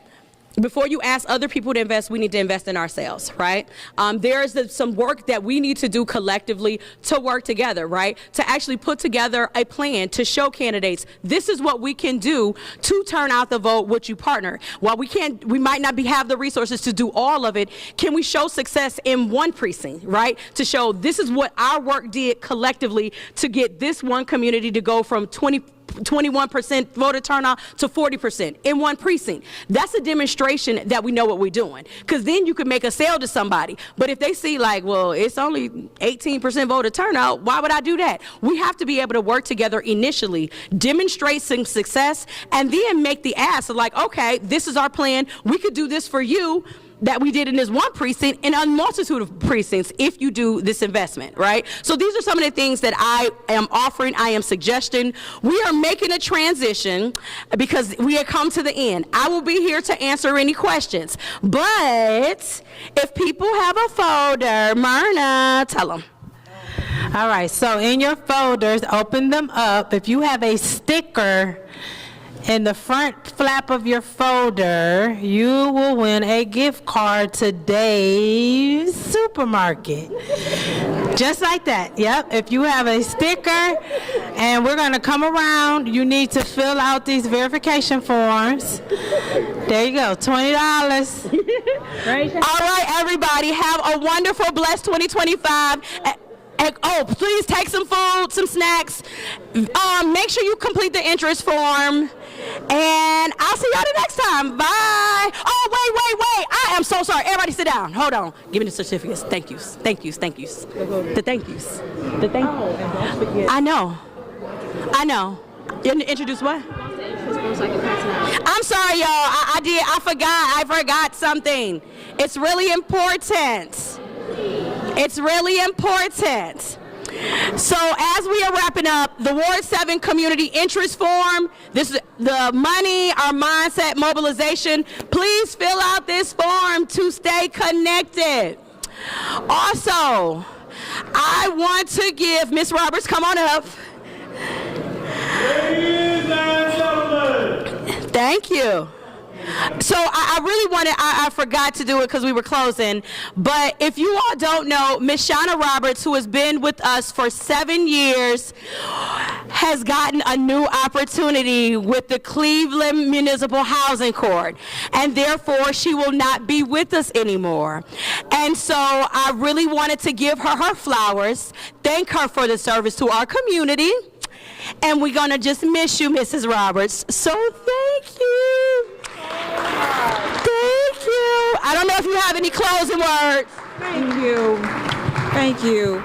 before you ask other people to invest, we need to invest in ourselves, right? There's some work that we need to do collectively to work together, right? To actually put together a plan to show candidates, this is what we can do to turn out the vote with you partner. While we might not have the resources to do all of it, can we show success in one precinct, right? To show this is what our work did collectively to get this one community to go from 21% voter turnout to 40% in one precinct. That's a demonstration that we know what we're doing, because then you can make a sale to somebody. But if they see like, well, it's only 18% voter turnout, why would I do that? We have to be able to work together initially, demonstrate some success, and then make the ask of like, okay, this is our plan. We could do this for you that we did in this one precinct in a multitude of precincts if you do this investment, right? So these are some of the things that I am offering, I am suggesting. We are making a transition because we have come to the end. I will be here to answer any questions, but if people have a folder, Myrna, tell them. All right, so in your folders, open them up. If you have a sticker in the front flap of your folder, you will win a gift card to Dave's Supermarket. Just like that, yep. If you have a sticker, and we're gonna come around, you need to fill out these verification forms. There you go, $20. All right, everybody, have a wonderful, blessed 2025. Oh, please take some food, some snacks. Make sure you complete the interest form. And I'll see y'all the next time. Bye. Oh, wait. I am so sorry. Everybody sit down. Hold on. Give me the certificates. Thank yous. The thank yous. I know. Introduce what? I'm sorry, y'all. I forgot something. It's really important. So as we are wrapping up the Ward 7 Community Interest Form, this is the money, our mindset mobilization. Please fill out this form to stay connected. Also, I want to give Ms. Roberts, come on up. Ladies and gentlemen. Thank you. So I really wanted, I forgot to do it because we were closing, but if you all don't know, Miss Shauna Roberts, who has been with us for 7 years, has gotten a new opportunity with the Cleveland Municipal Housing Court, and therefore she will not be with us anymore. And so I really wanted to give her her flowers, thank her for the service to our community, and we're gonna just miss you, Mrs. Roberts. So thank you. Thank you. I don't know if you have any closing words. Thank you. Thank you.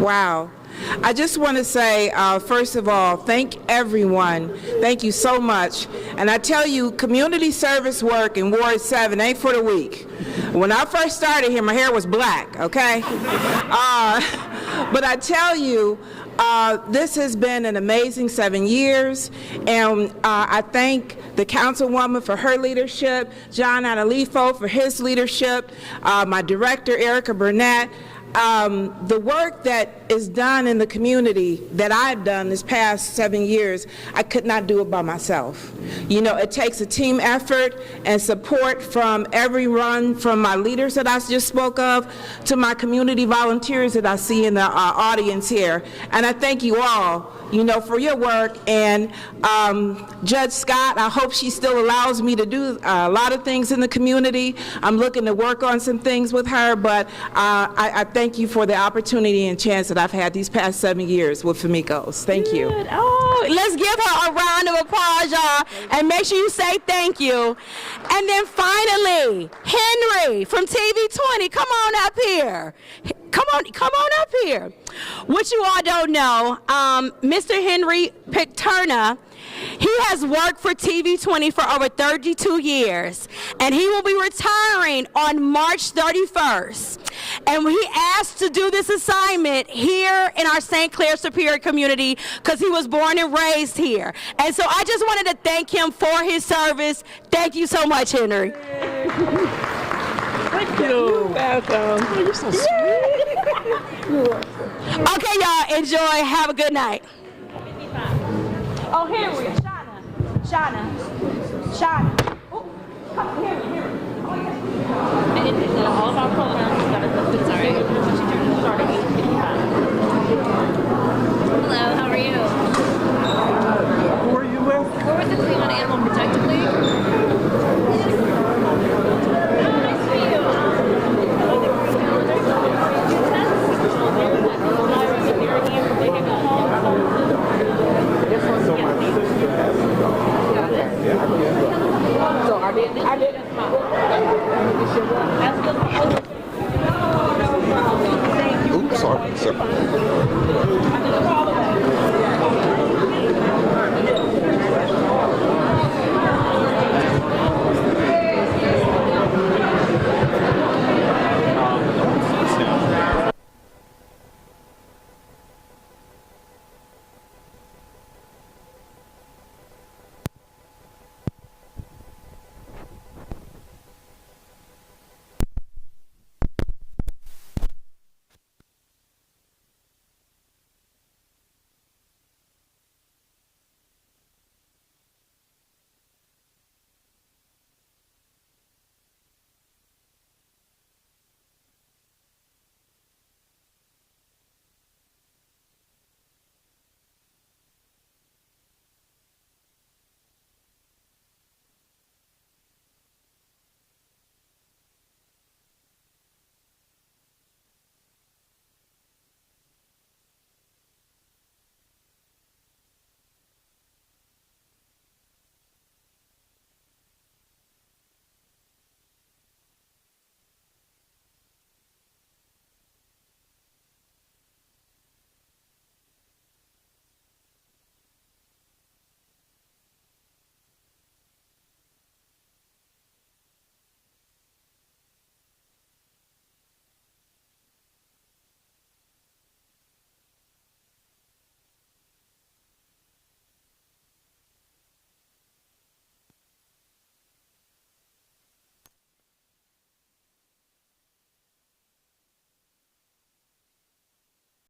Wow. I just want to say, first of all, thank everyone. Thank you so much. And I tell you, community service work in Ward 7 ain't for the weak. When I first started here, my hair was black, okay? But I tell you, this has been an amazing 7 years, and I thank the Councilwoman for her leadership, John Adalifo for his leadership, my director, Erica Burnett. The work that is done in the community that I've done this past 7 years, I could not do it by myself. You know, it takes a team effort and support from everyone, from my leaders that I just spoke of, to my community volunteers that I see in the audience here. And I thank you all, you know, for your work. And Judge Scott, I hope she still allows me to do a lot of things in the community. I'm looking to work on some things with her, but I thank you for the opportunity and chance that I've had these past 7 years with Famicos. Thank you. Oh, let's give her a round of applause, y'all, and make sure you say thank you. And then finally, Henry from TV20, come on up here. Come on up here. What you all don't know, Mr. Henry Picterna, he has worked for TV20 for over 32 years, and he will be retiring on March 31st. And he asked to do this assignment here in our St. Clair Superior community because he was born and raised here. And so I just wanted to thank him for his service. Thank you so much, Henry. Thank you. You're welcome. Oh, you're so sweet. Okay, y'all, enjoy. Have a good night. Oh, Henry, Shauna. Oh, come here. All of our programs got to go. Sorry. Hello, how are you? Who are you with? We're with the Cleveland Animal Protective League. Nice to meet you. So I did. Oops, sorry.